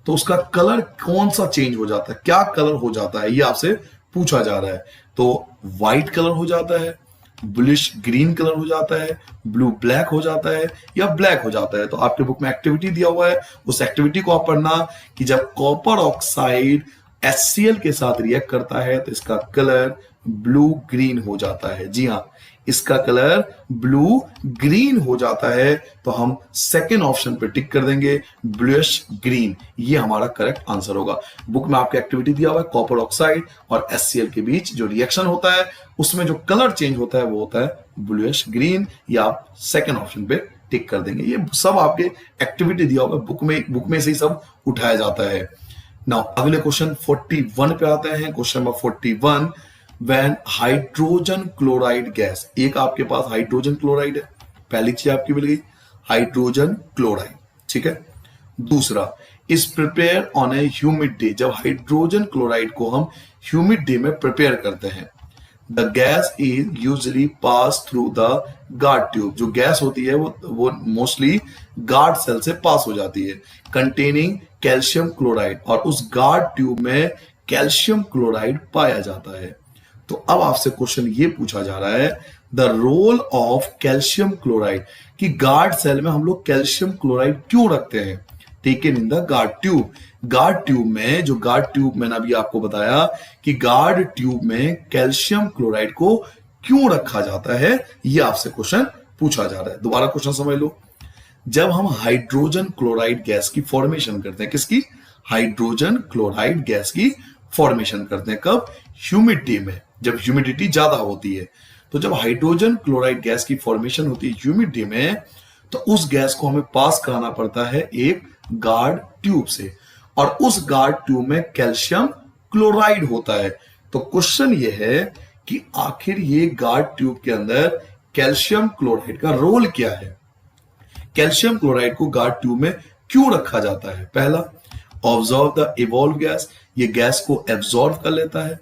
तो उसका कलर कौन सा चेंज हो जाता है, क्या कलर हो जाता है, ये आपसे पूछा जा रहा है। तो व्हाइट कलर हो जाता है, ब्लूइश ग्रीन कलर हो जाता है, ब्लू ब्लैक हो जाता है, या ब्लैक हो जाता है। तो आपके बुक में एक्टिविटी दिया हुआ है, उस एक्टिविटी को आप पढ़ना कि जब कॉपर ऑक्साइड HCl के साथ रिएक्ट करता है तो इसका कलर ब्लू ग्रीन हो जाता है। जी हाँ, इसका कलर ब्लू ग्रीन हो जाता है। तो हम सेकेंड ऑप्शन पे टिक कर देंगे ब्लूइश ग्रीन, ये हमारा करेक्ट आंसर होगा। बुक में आपकी एक्टिविटी दिया हुआ है कॉपर ऑक्साइड और HCl के बीच जो रिएक्शन होता है उसमें जो कलर चेंज होता है वो होता है ब्लूइश ग्रीन, या आप सेकेंड ऑप्शन पे टिक कर देंगे। ये सब आपके एक्टिविटी दिया होगा बुक में से ही सब उठाया जाता है। नाउ अगले क्वेश्चन 41 पे आते हैं। Question number 41, when hydrogen chloride gas, एक आपके पास हाइड्रोजन क्लोराइड है, पहली चीज आपकी मिल गई हाइड्रोजन क्लोराइड, ठीक है। दूसरा is prepare on A humid day, जब हाइड्रोजन क्लोराइड को हम ह्यूमिड डे में प्रिपेयर करते हैं, the gas is usually pass through the guard tube, जो गैस होती है वो मोस्टली गार्ड सेल से पास हो जाती है, कंटेनिंग कैल्शियम क्लोराइड, और उस गार्ड ट्यूब में कैल्शियम क्लोराइड पाया जाता है। तो अब आपसे क्वेश्चन ये पूछा जा रहा है, the role of calcium chloride, कि गार्ड सेल में हम लोग कैल्शियम क्लोराइड क्यों रखते हैं, taken in the guard tube. Guard tube में, जो गार्ड ट्यूब मैंने अभी आपको बताया कि गार्ड ट्यूब में कैल्शियम क्लोराइड को क्यों रखा जाता है, यह आपसे क्वेश्चन पूछा जा रहा है। दोबारा क्वेश्चन समझ लो। जब हम हाइड्रोजन क्लोराइड गैस की फॉर्मेशन करते हैं, किसकी, हाइड्रोजन क्लोराइड गैस की फॉर्मेशन करते हैं, कब, ह्यूमिडिटी में, जब ह्यूमिडिटी ज्यादा होती है। तो जब हाइड्रोजन क्लोराइड गैस की फॉर्मेशन होती है ह्यूमिडिटी में, तो उस गैस को हमें पास कराना पड़ता है एक गार्ड ट्यूब से, और उस गार्ड ट्यूब में कैल्शियम क्लोराइड होता है। तो क्वेश्चन ये है कि आखिर ये गार्ड ट्यूब के अंदर कैल्शियम क्लोराइड का रोल क्या है, कैल्शियम क्लोराइड को गार्ड ट्यूब में क्यों रखा जाता है। पहला, ऑब्जॉर्व द इवॉल्व गैस, ये गैस को एब्जॉर्व कर लेता है।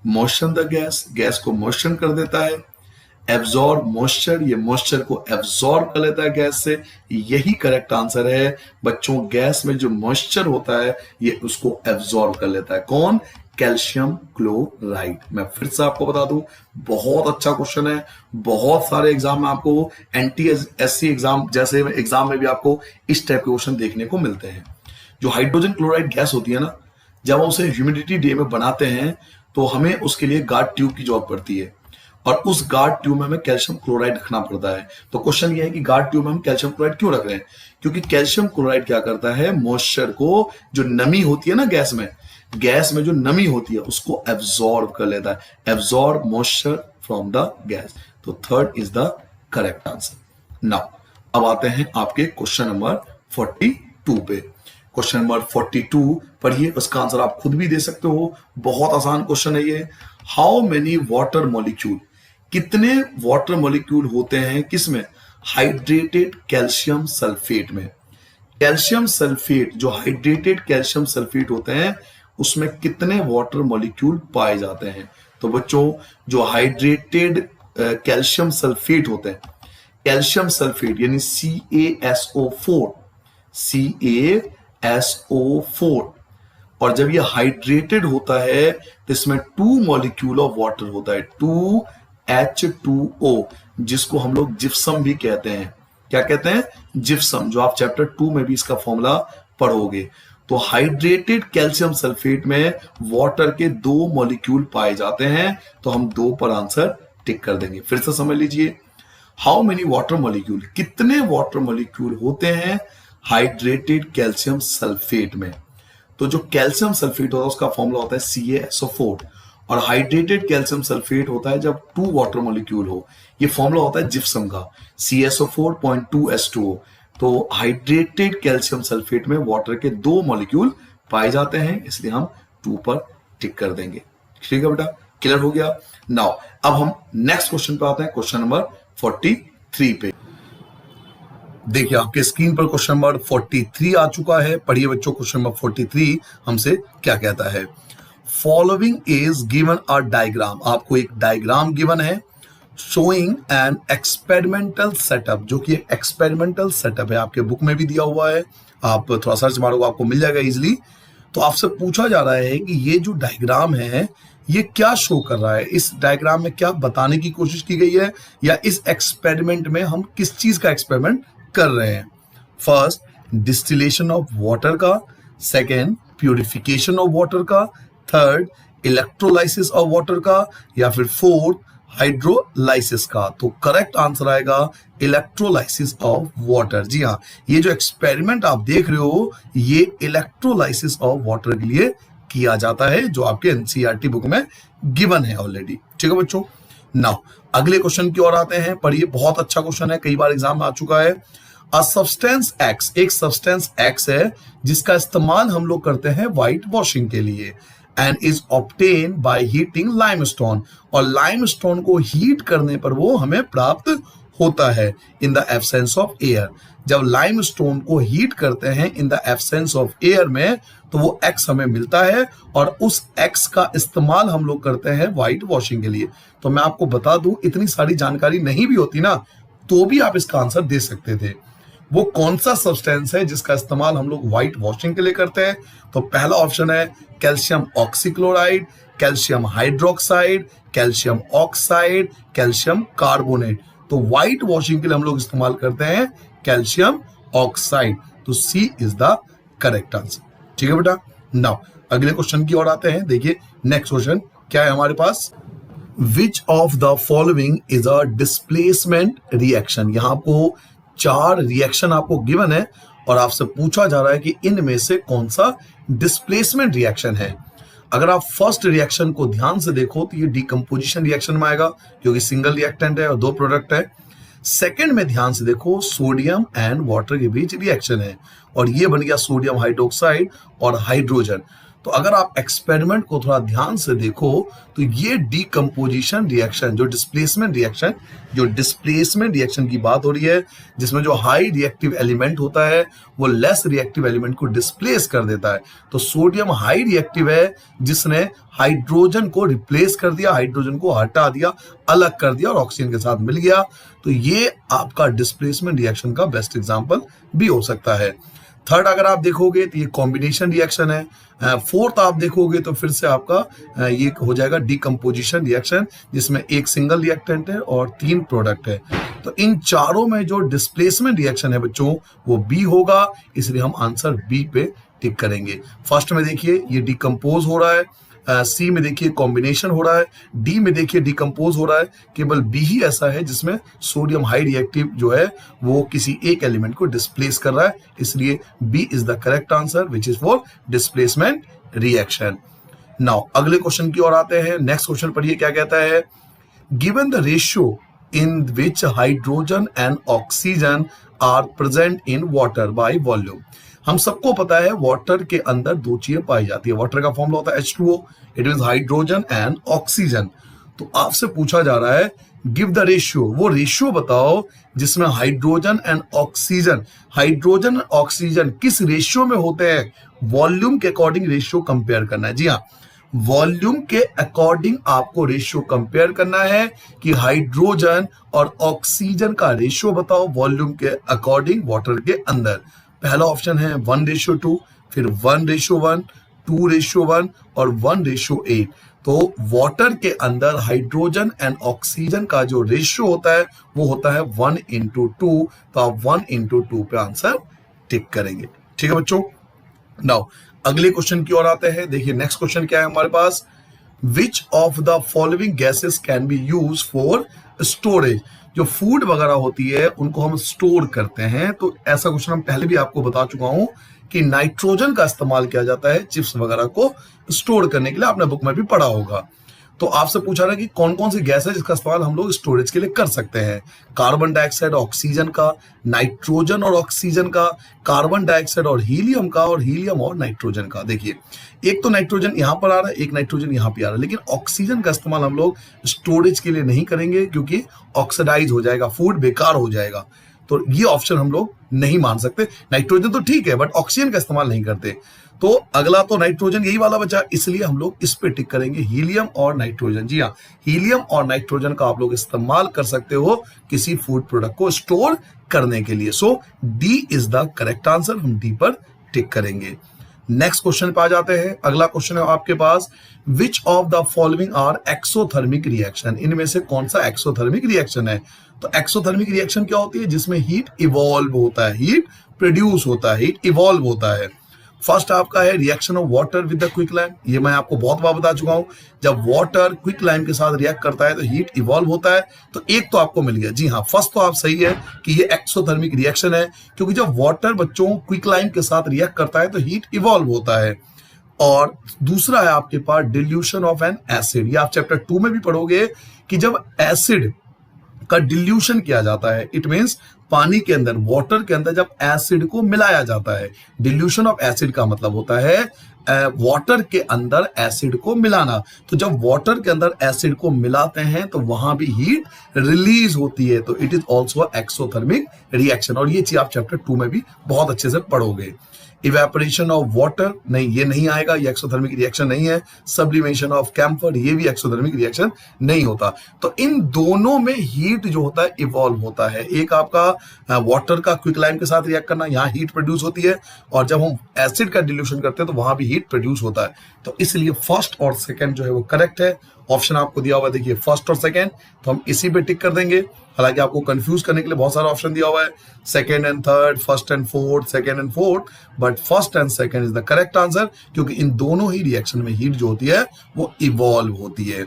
मोशन द गैस, गैस को मोशन कर देता है। एब्जॉर्ब मॉइस्चर, ये मॉइस्चर को एब्जॉर्ब कर लेता है गैस से। यही करेक्ट आंसर है बच्चों, गैस में जो मॉइस्चर होता है ये उसको एब्जॉर्ब कर लेता है। कौन, कैल्शियम क्लोराइड। मैं फिर से आपको बता दूं, बहुत अच्छा क्वेश्चन है, बहुत सारे एग्जाम में आपको NTSC एग्जाम जैसे एग्जाम में भी आपको इस टाइप के क्वेश्चन देखने को मिलते हैं। जो हाइड्रोजन क्लोराइड गैस होती है ना, जब हम उसे ह्यूमिडिटी डे में बनाते हैं तो हमें उसके लिए गार्ड ट्यूब की जरूरत पड़ती है, और उस गार्ड ट्यूब में हमें कैल्शियम क्लोराइड रखना पड़ता है। तो क्वेश्चन ये है कि गार्ड ट्यूब में हम कैल्शियम क्लोराइड क्यों रख रहे हैं, क्योंकि कैल्शियम क्लोराइड क्या करता है, मॉइस्चर को, जो नमी होती है ना गैस में जो नमी होती है उसको एब्जॉर्ब कर लेता है, absorb moisture from the gas. तो third is the correct answer. Now अब आते हैं आपके क्वेश्चन नंबर 42 पे। क्वेश्चन नंबर 42 पढ़िए, उसका आंसर आप खुद भी दे सकते हो, बहुत आसान क्वेश्चन है ये। हाउ मेनी वाटर मॉलिक्यूल, कितने वाटर मॉलिक्यूल होते हैं किसमें, हाइड्रेटेड कैल्शियम सल्फेट में। कैल्शियम सल्फेट, जो हाइड्रेटेड कैल्शियम सल्फेट होते हैं उसमें कितने वाटर मॉलिक्यूल पाए जाते हैं। तो बच्चों, जो हाइड्रेटेड कैल्शियम सल्फेट होते हैं, कैल्शियम सल्फेट यानी CaSO4, और जब ये हाइड्रेटेड होता है तो इसमें 2 मॉलिक्यूल ऑफ वाटर होता है, 2H2O, जिसको हम लोग जिप्सम भी कहते हैं। क्या कहते हैं, जिप्सम, जो आप चैप्टर 2 में भी इसका फॉर्मूला पढ़ोगे। तो हाइड्रेटेड कैल्शियम सल्फेट में वाटर के 2 मॉलिक्यूल पाए जाते हैं, तो हम 2 पर आंसर टिक कर देंगे। फिर से समझ लीजिए, हाउ मेनी वाटर मॉलिक्यूल, कितने वाटर मॉलिक्यूल होते हैं हाइड्रेटेड कैल्शियम सल्फेट में। तो जो कैल्शियम सल्फेट होता है उसका फॉर्मूला होता है CaSO4, और हाइड्रेटेड कैल्शियम सल्फेट होता है जब 2 वाटर मॉलिक्यूल हो, ये फॉर्मूला होता है जिप्सम का, CaSO4.2H2O। तो हाइड्रेटेड कैल्शियम सल्फेट में वाटर के 2 मॉलिक्यूल पाए जाते हैं, इसलिए हम 2 पर टिक कर देंगे। ठीक है बेटा, क्लियर हो गया। नाउ अब हम नेक्स्ट क्वेश्चन पे आते हैं, क्वेश्चन नंबर 43 पे। देखिए आपके स्क्रीन पर क्वेश्चन नंबर 43 आ चुका है। पढ़िए बच्चों, क्वेश्चन नंबर 43 हमसे क्या कहता है। Following is given a diagram, आपको एक डायग्राम गिवन है शोइंग एन एक्सपेरिमेंटल सेटअप, जो कि एक्सपेरिमेंटल सेटअप है, आपके बुक में भी दिया हुआ है, आप थोड़ा सर्च मारोगे आपको मिल जाएगा इजिली। तो आपसे पूछा जा रहा है कि ये जो डायग्राम है ये क्या शो कर रहा है, इस डायग्राम में क्या बताने की कोशिश की गई है, या इस एक्सपेरिमेंट में हम किस चीज का एक्सपेरिमेंट कर रहे हैं। फर्स्ट, डिस्टिलेशन ऑफ वाटर का, सेकेंड, प्यूरिफिकेशन ऑफ वाटर का, थर्ड, इलेक्ट्रोलाइसिस ऑफ वाटर का, या फिर फोर्थ, हाइड्रोलाइसिस का। तो करेक्ट आंसर आएगा इलेक्ट्रोलाइसिस ऑफ वाटर। जी हाँ, ये जो एक्सपेरिमेंट आप देख रहे हो ये इलेक्ट्रोलाइसिस ऑफ वाटर के लिए किया जाता है, जो आपके एनसीईआरटी बुक में गिवन है ऑलरेडी। ठीक है बच्चों, नाउ अगले क्वेश्चन की ओर आते हैं। पढ़िए, बहुत अच्छा क्वेश्चन है, कई बार एग्जाम में आ चुका है। अ सब्सटेंस एक्स, एक सब्सटेंस एक्स है जिसका इस्तेमाल हम लोग करते हैं व्हाइट वॉशिंग के लिए, and is obtain by heating limestone, और लाइमस्टोन को हीट करने पर वो हमें प्राप्त होता है in the absence of air. जब लाइमस्टोन को हीट करते हैं in the absence of air में, तो वो एक्स हमें मिलता है, और उस एक्स का इस्तेमाल हम लोग करते हैं व्हाइट वॉशिंग के लिए। तो मैं आपको बता दूं, इतनी सारी जानकारी नहीं भी होती ना तो भी आप इसका आंसर दे सकते थे। वो कौन सा सब्सटेंस है जिसका इस्तेमाल हम लोग व्हाइट वॉशिंग के लिए करते हैं? तो पहला ऑप्शन है calcium oxychloride, calcium hydroxide, calcium oxide, calcium carbonate. तो व्हाइट वॉशिंग के लिए हम लोग इस्तेमाल करते हैं कैल्शियम ऑक्साइड। तो सी इज द करेक्ट आंसर। ठीक है बेटा। नाउ अगले क्वेश्चन की ओर आते हैं। देखिए नेक्स्ट क्वेश्चन क्या है हमारे पास, which of the following is a displacement reaction. यहां आपको 4 रिएक्शन आपको गिवन है और आपसे पूछा जा रहा है कि इनमें से कौन सा डिस्प्लेसमेंट रिएक्शन है। अगर आप फर्स्ट रिएक्शन को ध्यान से देखो तो ये डीकंपोजिशन रिएक्शन में आएगा क्योंकि सिंगल रिएक्टेंट है और 2 प्रोडक्ट है। सेकंड में ध्यान से देखो सोडियम एंड वाटर के बीच रिएक्शन है और ये बन गया सोडियम हाइड्रोक्साइड और हाइड्रोजन। तो अगर आप एक्सपेरिमेंट को थोड़ा ध्यान से देखो तो ये डीकंपोजिशन रिएक्शन जो डिस्प्लेसमेंट रिएक्शन की बात हो रही है, जिसमें जो हाई रिएक्टिव एलिमेंट होता है वो लेस रिएक्टिव एलिमेंट को डिस्प्लेस कर देता है। तो सोडियम हाई रिएक्टिव है जिसने हाइड्रोजन को रिप्लेस कर दिया, हाइड्रोजन को हटा दिया, अलग कर दिया और ऑक्सीजन के साथ मिल गया। तो ये आपका डिस्प्लेसमेंट रिएक्शन का बेस्ट एग्जांपल भी हो सकता है। थर्ड अगर आप देखोगे तो ये कॉम्बिनेशन रिएक्शन है। फोर्थ आप देखोगे तो फिर से आपका ये हो जाएगा डीकंपोजिशन रिएक्शन जिसमें एक सिंगल रिएक्टेंट है और 3 प्रोडक्ट है। तो इन चारों में जो डिस्प्लेसमेंट रिएक्शन है बच्चों वो बी होगा, इसलिए हम आंसर बी पे टिक करेंगे। फर्स्ट में देखिए ये डीकंपोज हो रहा है, सी में देखिए कॉम्बिनेशन हो रहा है, डी में देखिए डिकम्पोज हो रहा है। केवल बी ही ऐसा है जिसमें सोडियम हाई रिएक्टिव जो है वो किसी एक एलिमेंट को डिस्प्लेस कर रहा है, इसलिए B is the correct answer which is for displacement reaction. Now अगले क्वेश्चन की ओर आते हैं। नेक्स्ट क्वेश्चन पढ़िए क्या कहता है, given the ratio in which hydrogen and oxygen are present in water by volume। हम सबको पता है वाटर के अंदर 2 चीजें पाई जाती है। वाटर का फॉर्मूला होता है H2O, it means hydrogen and oxygen. तो आपसे पूछा जा रहा है गिव द रेशियो, वो रेशियो बताओ जिसमें हाइड्रोजन एंड ऑक्सीजन किस रेशियो में होते हैं। वॉल्यूम के अकॉर्डिंग रेशियो कंपेयर करना है। जी हाँ, वॉल्यूम के अकॉर्डिंग आपको रेशियो कंपेयर करना है कि हाइड्रोजन और ऑक्सीजन का रेशियो बताओ वॉल्यूम के अकॉर्डिंग वाटर के अंदर। पहला ऑप्शन है 1:2, फिर 1:1, 2:1 और 1:8। तो वाटर के अंदर हाइड्रोजन एंड ऑक्सीजन का जो रेशियो होता है वो होता है 1:2। तो आप 1:2 पे आंसर टिक करेंगे। ठीक है बच्चों। नाउ अगले क्वेश्चन की ओर आते हैं। देखिए नेक्स्ट क्वेश्चन क्या है हमारे पास, which of the following gases can be use for storage. जो फूड वगैरह होती है उनको हम स्टोर करते हैं। तो ऐसा क्वेश्चन हम पहले भी आपको बता चुका हूं कि नाइट्रोजन का इस्तेमाल किया जाता है चिप्स वगैरह को स्टोर करने के लिए, आपने बुक में भी पढ़ा होगा। तो आपसे पूछा रहा है कि कौन कौन सी गैस है जिसका इस्तेमाल हम लोग स्टोरेज के लिए कर सकते हैं। कार्बन डाइऑक्साइड ऑक्सीजन का, नाइट्रोजन और ऑक्सीजन का, कार्बन डाइऑक्साइड और हीलियम का, और हीलियम और नाइट्रोजन का। देखिए एक तो नाइट्रोजन यहां पर आ रहा है, एक नाइट्रोजन यहां पे आ रहा है, लेकिन ऑक्सीजन का इस्तेमाल हम लोग स्टोरेज के लिए नहीं करेंगे क्योंकि ऑक्सीडाइज हो जाएगा, फूड बेकार हो जाएगा। तो ये ऑप्शन हम लोग नहीं मान सकते। नाइट्रोजन तो ठीक है बट ऑक्सीजन का इस्तेमाल नहीं करते। तो अगला तो नाइट्रोजन यही वाला बचा, इसलिए हम लोग इस पे टिक करेंगे हीलियम और नाइट्रोजन। जी हाँ, हीलियम और नाइट्रोजन का आप लोग इस्तेमाल कर सकते हो किसी फूड प्रोडक्ट को स्टोर करने के लिए। So D is the correct answer, हम डी पर टिक करेंगे। नेक्स्ट क्वेश्चन पे आ जाते हैं। अगला क्वेश्चन है आपके पास, which of the following are exothermic reaction. इनमें से कौन सा एक्सोथर्मिक रिएक्शन है। तो एक्सोथर्मिक रिएक्शन क्या होती है, जिसमें हीट इवॉल्व होता है, हीट प्रोड्यूस होता है, हीट इवॉल्व होता है। फर्स्ट आपका है reaction of water with the quick lime. ये मैं आपको बहुत बार बता चुका हूं, जब वाटर क्विक लाइम के साथ रिएक्ट करता है तो हीट इवॉल्व होता है। तो एक तो आपको मिल गया। जी हाँ, फर्स्ट तो आप सही है कि ये एक्सोथर्मिक रिएक्शन है, क्योंकि जब वाटर बच्चों क्विक लाइम के साथ रिएक्ट करता है तो हीट इवॉल्व होता है। और दूसरा है आपके पास डिल्यूशन ऑफ एन एसिड। ये आप चैप्टर 2 में भी पढ़ोगे कि जब एसिड का डिल्यूशन किया जाता है, इट मींस पानी के अंदर, वाटर के अंदर जब एसिड को मिलाया जाता है। डिल्यूशन ऑफ एसिड का मतलब होता है वाटर के अंदर एसिड को मिलाना। तो जब वाटर के अंदर एसिड को मिलाते हैं तो वहां भी हीट रिलीज होती है। तो it is also exothermic reaction, और ये चीज आप चैप्टर 2 में भी बहुत अच्छे से पढ़ोगे। इवेपोरेशन ऑफ वाटर, नहीं ये नहीं आएगा, ये एक्सोथर्मिक रिएक्शन नहीं है। सब्लिमेशन ऑफ कैम्फर, ये भी एक्सोथर्मिक रिएक्शन नहीं होता। तो इन दोनों में हीट जो होता है इवॉल्व होता है। एक आपका वाटर का क्विकलाइम के साथ रिएक्ट करना, यहाँ हीट प्रोड्यूस होती है, और जब हम एसिड का डिल्यूशन करते हैं तो वहां भी हीट प्रोड्यूस होता है। तो इसलिए फर्स्ट और सेकेंड जो है वो करेक्ट है। ऑप्शन आपको दिया हुआ है, देखिए फर्स्ट और सेकेंड, तो हम इसी पे टिक कर देंगे। हालांकि आपको कंफ्यूज करने के लिए बहुत सारा ऑप्शन दिया हुआ है, second and third, first and fourth, second and fourth, but first and second is the correct answer, क्योंकि इन दोनों ही रिएक्शन में हीट जो होती है वो इवॉल्व होती है।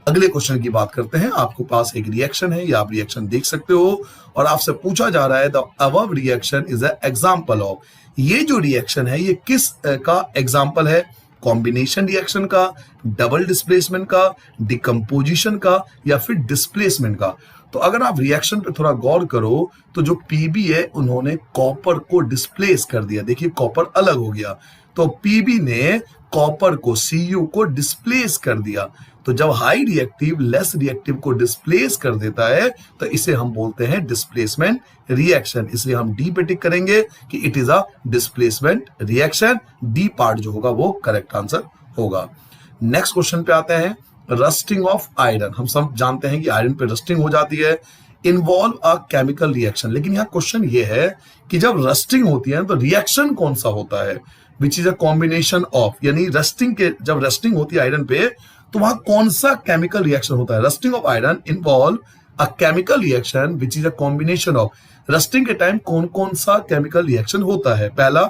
अगले क्वेश्चन की बात करते हैं। आपके पास एक रिएक्शन है, या आप रिएक्शन देख सकते हो, और आपसे पूछा जा रहा है the above reaction is a example of, ये जो रिएक्शन है ये किस का एग्जांपल है? कॉम्बिनेशन रिएक्शन का, डबल डिस्प्लेसमेंट का, डिकम्पोजिशन का, या फिर डिस्प्लेसमेंट का? तो अगर आप रिएक्शन पे थोड़ा गौर करो तो जो पीबी है उन्होंने कॉपर को डिस्प्लेस कर दिया। देखिए कॉपर अलग हो गया, तो पीबी ने कॉपर को, सीयू को डिस्प्लेस कर दिया। तो जब हाई रिएक्टिव लेस रिएक्टिव को डिस्प्लेस कर देता है तो इसे हम बोलते हैं डिस्प्लेसमेंट रिएक्शन। इसलिए हम डी पे टिक करेंगे कि it is a displacement reaction. D part जो होगा वो करेक्ट आंसर होगा। नेक्स्ट क्वेश्चन पे आते हैं। रस्टिंग ऑफ आयरन, हम सब जानते हैं कि आयरन पे रस्टिंग हो जाती है, इन्वॉल्व अ केमिकल रिएक्शन। लेकिन यहाँ क्वेश्चन ये है कि जब रस्टिंग होती है तो रिएक्शन कौन सा होता है? Which is a combination of, यानी रस्टिंग के, जब रस्टिंग होती है आयरन पे तो वहां कौन सा केमिकल रिएक्शन होता है? Rusting of iron involve a chemical reaction which is a combination of. Rusting के टाइम कौन कौन सा केमिकल रिएक्शन होता है? पहला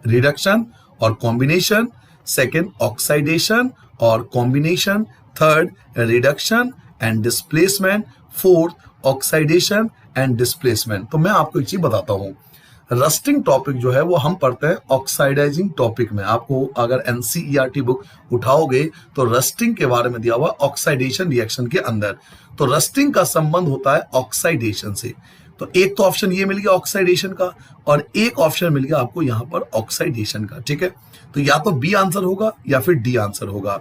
रिडक्शन और कॉम्बिनेशन, सेकेंड ऑक्साइडेशन और combination, third reduction and displacement, fourth oxidation and displacement. तो मैं आपको एक चीज बताता हूं, रस्टिंग टॉपिक जो है वो हम पढ़ते हैं ऑक्साइडाइजिंग टॉपिक में। आपको अगर एनसीईआरटी बुक उठाओगे तो रस्टिंग के बारे में दिया हुआ ऑक्साइडेशन रिएक्शन के अंदर। तो रस्टिंग का संबंध होता है ऑक्साइडेशन से। तो एक तो ऑप्शन ये मिल गया ऑक्साइडेशन का, और एक ऑप्शन मिल गया आपको यहां पर ऑक्साइडेशन का। ठीक है, तो या तो बी आंसर होगा या फिर डी आंसर होगा।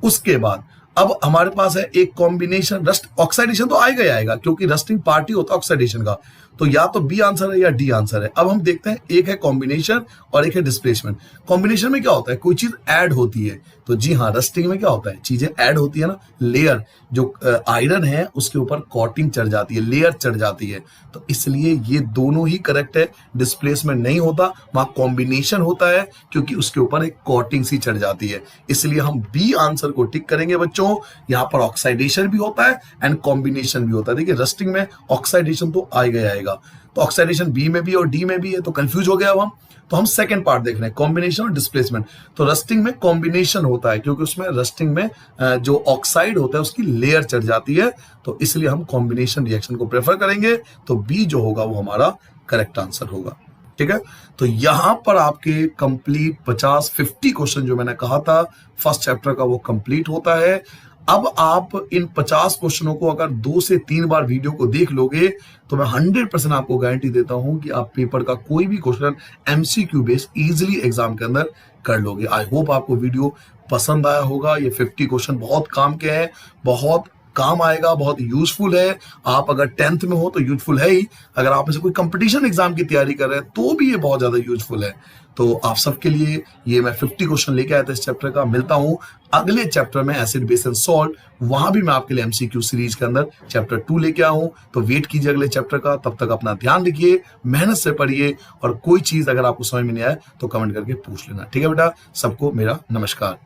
उसके बाद अब हमारे पास है एक कॉम्बिनेशन, रस्ट ऑक्साइडेशन तो आएगा ही आएगा क्योंकि रस्टिंग पार्ट ही होता है ऑक्साइडेशन का। तो या तो बी आंसर है या डी आंसर है। अब हम देखते हैं, एक है कॉम्बिनेशन और एक है डिस्प्लेसमेंट। कॉम्बिनेशन में क्या होता है? कोई चीज ऐड होती है। तो जी हाँ, रस्टिंग में क्या होता है? चीजें ऐड होती है ना, लेयर, जो आयरन है उसके ऊपर कोटिंग चढ़ जाती है, लेयर चढ़ जाती है। तो इसलिए ये दोनों ही करेक्ट है। डिस्प्लेसमेंट नहीं होता, वहां कॉम्बिनेशन होता है क्योंकि उसके ऊपर एक कोटिंग सी चढ़ जाती है। इसलिए हम बी आंसर को टिक करेंगे बच्चों। यहां पर ऑक्साइडेशन भी होता है एंड कॉम्बिनेशन भी होता है। देखिए रस्टिंग में ऑक्साइडेशन तो आएगा ही आएगा, तो ऑक्साइडेशन बी में भी और डी में भी है, तो कंफ्यूज हो गया अब हम। तो हम सेकंड पार्ट देख रहे हैं, कॉम्बिनेशन और डिस्प्लेसमेंट। तो रस्टिंग में कॉम्बिनेशन होता है क्योंकि उसमें रस्टिंग में जो ऑक्साइड होता है उसकी लेयर चढ़ जाती है, तो इसलिए हम कॉम्बिनेशन रिएक्शन को प्रेफर करेंगे। तो बी जो होगा वो हमारा करेक्ट आंसर होगा। ठीक है, तो यहां पर आपके कंप्लीट 50 क्वेश्चन जो मैंने कहा था फर्स्ट चैप्टर का वो कंप्लीट होता है। अब आप इन 50 क्वेश्चनों को अगर 2 से 3 बार वीडियो को देख लोगे तो मैं 100% आपको गारंटी देता हूं कि आप पेपर का कोई भी question MCQ based easily exam के अंदर कर लोगे। आई होप आपको वीडियो पसंद आया होगा। ये 50 क्वेश्चन बहुत काम के हैं, बहुत काम आएगा, बहुत यूजफुल है। आप अगर 10th में हो तो यूजफुल है ही, अगर आप में से कोई कंपटीशन एग्जाम की तैयारी कर रहे हैं तो भी ये बहुत ज्यादा यूजफुल है। तो आप सबके लिए ये मैं 50 क्वेश्चन लेके आया था इस चैप्टर का। मिलता हूं अगले चैप्टर में एसिड बेस एंड सॉल्ट, वहां भी मैं आपके लिए एमसीक्यू सीरीज के अंदर चैप्टर 2 लेके आऊं। तो वेट कीजिए अगले चैप्टर का। तब तक अपना ध्यान रखिए, मेहनत से पढ़िए, और कोई चीज अगर आपको समझ में नहीं आए तो कमेंट करके पूछ लेना। ठीक है बेटा, सबको मेरा नमस्कार।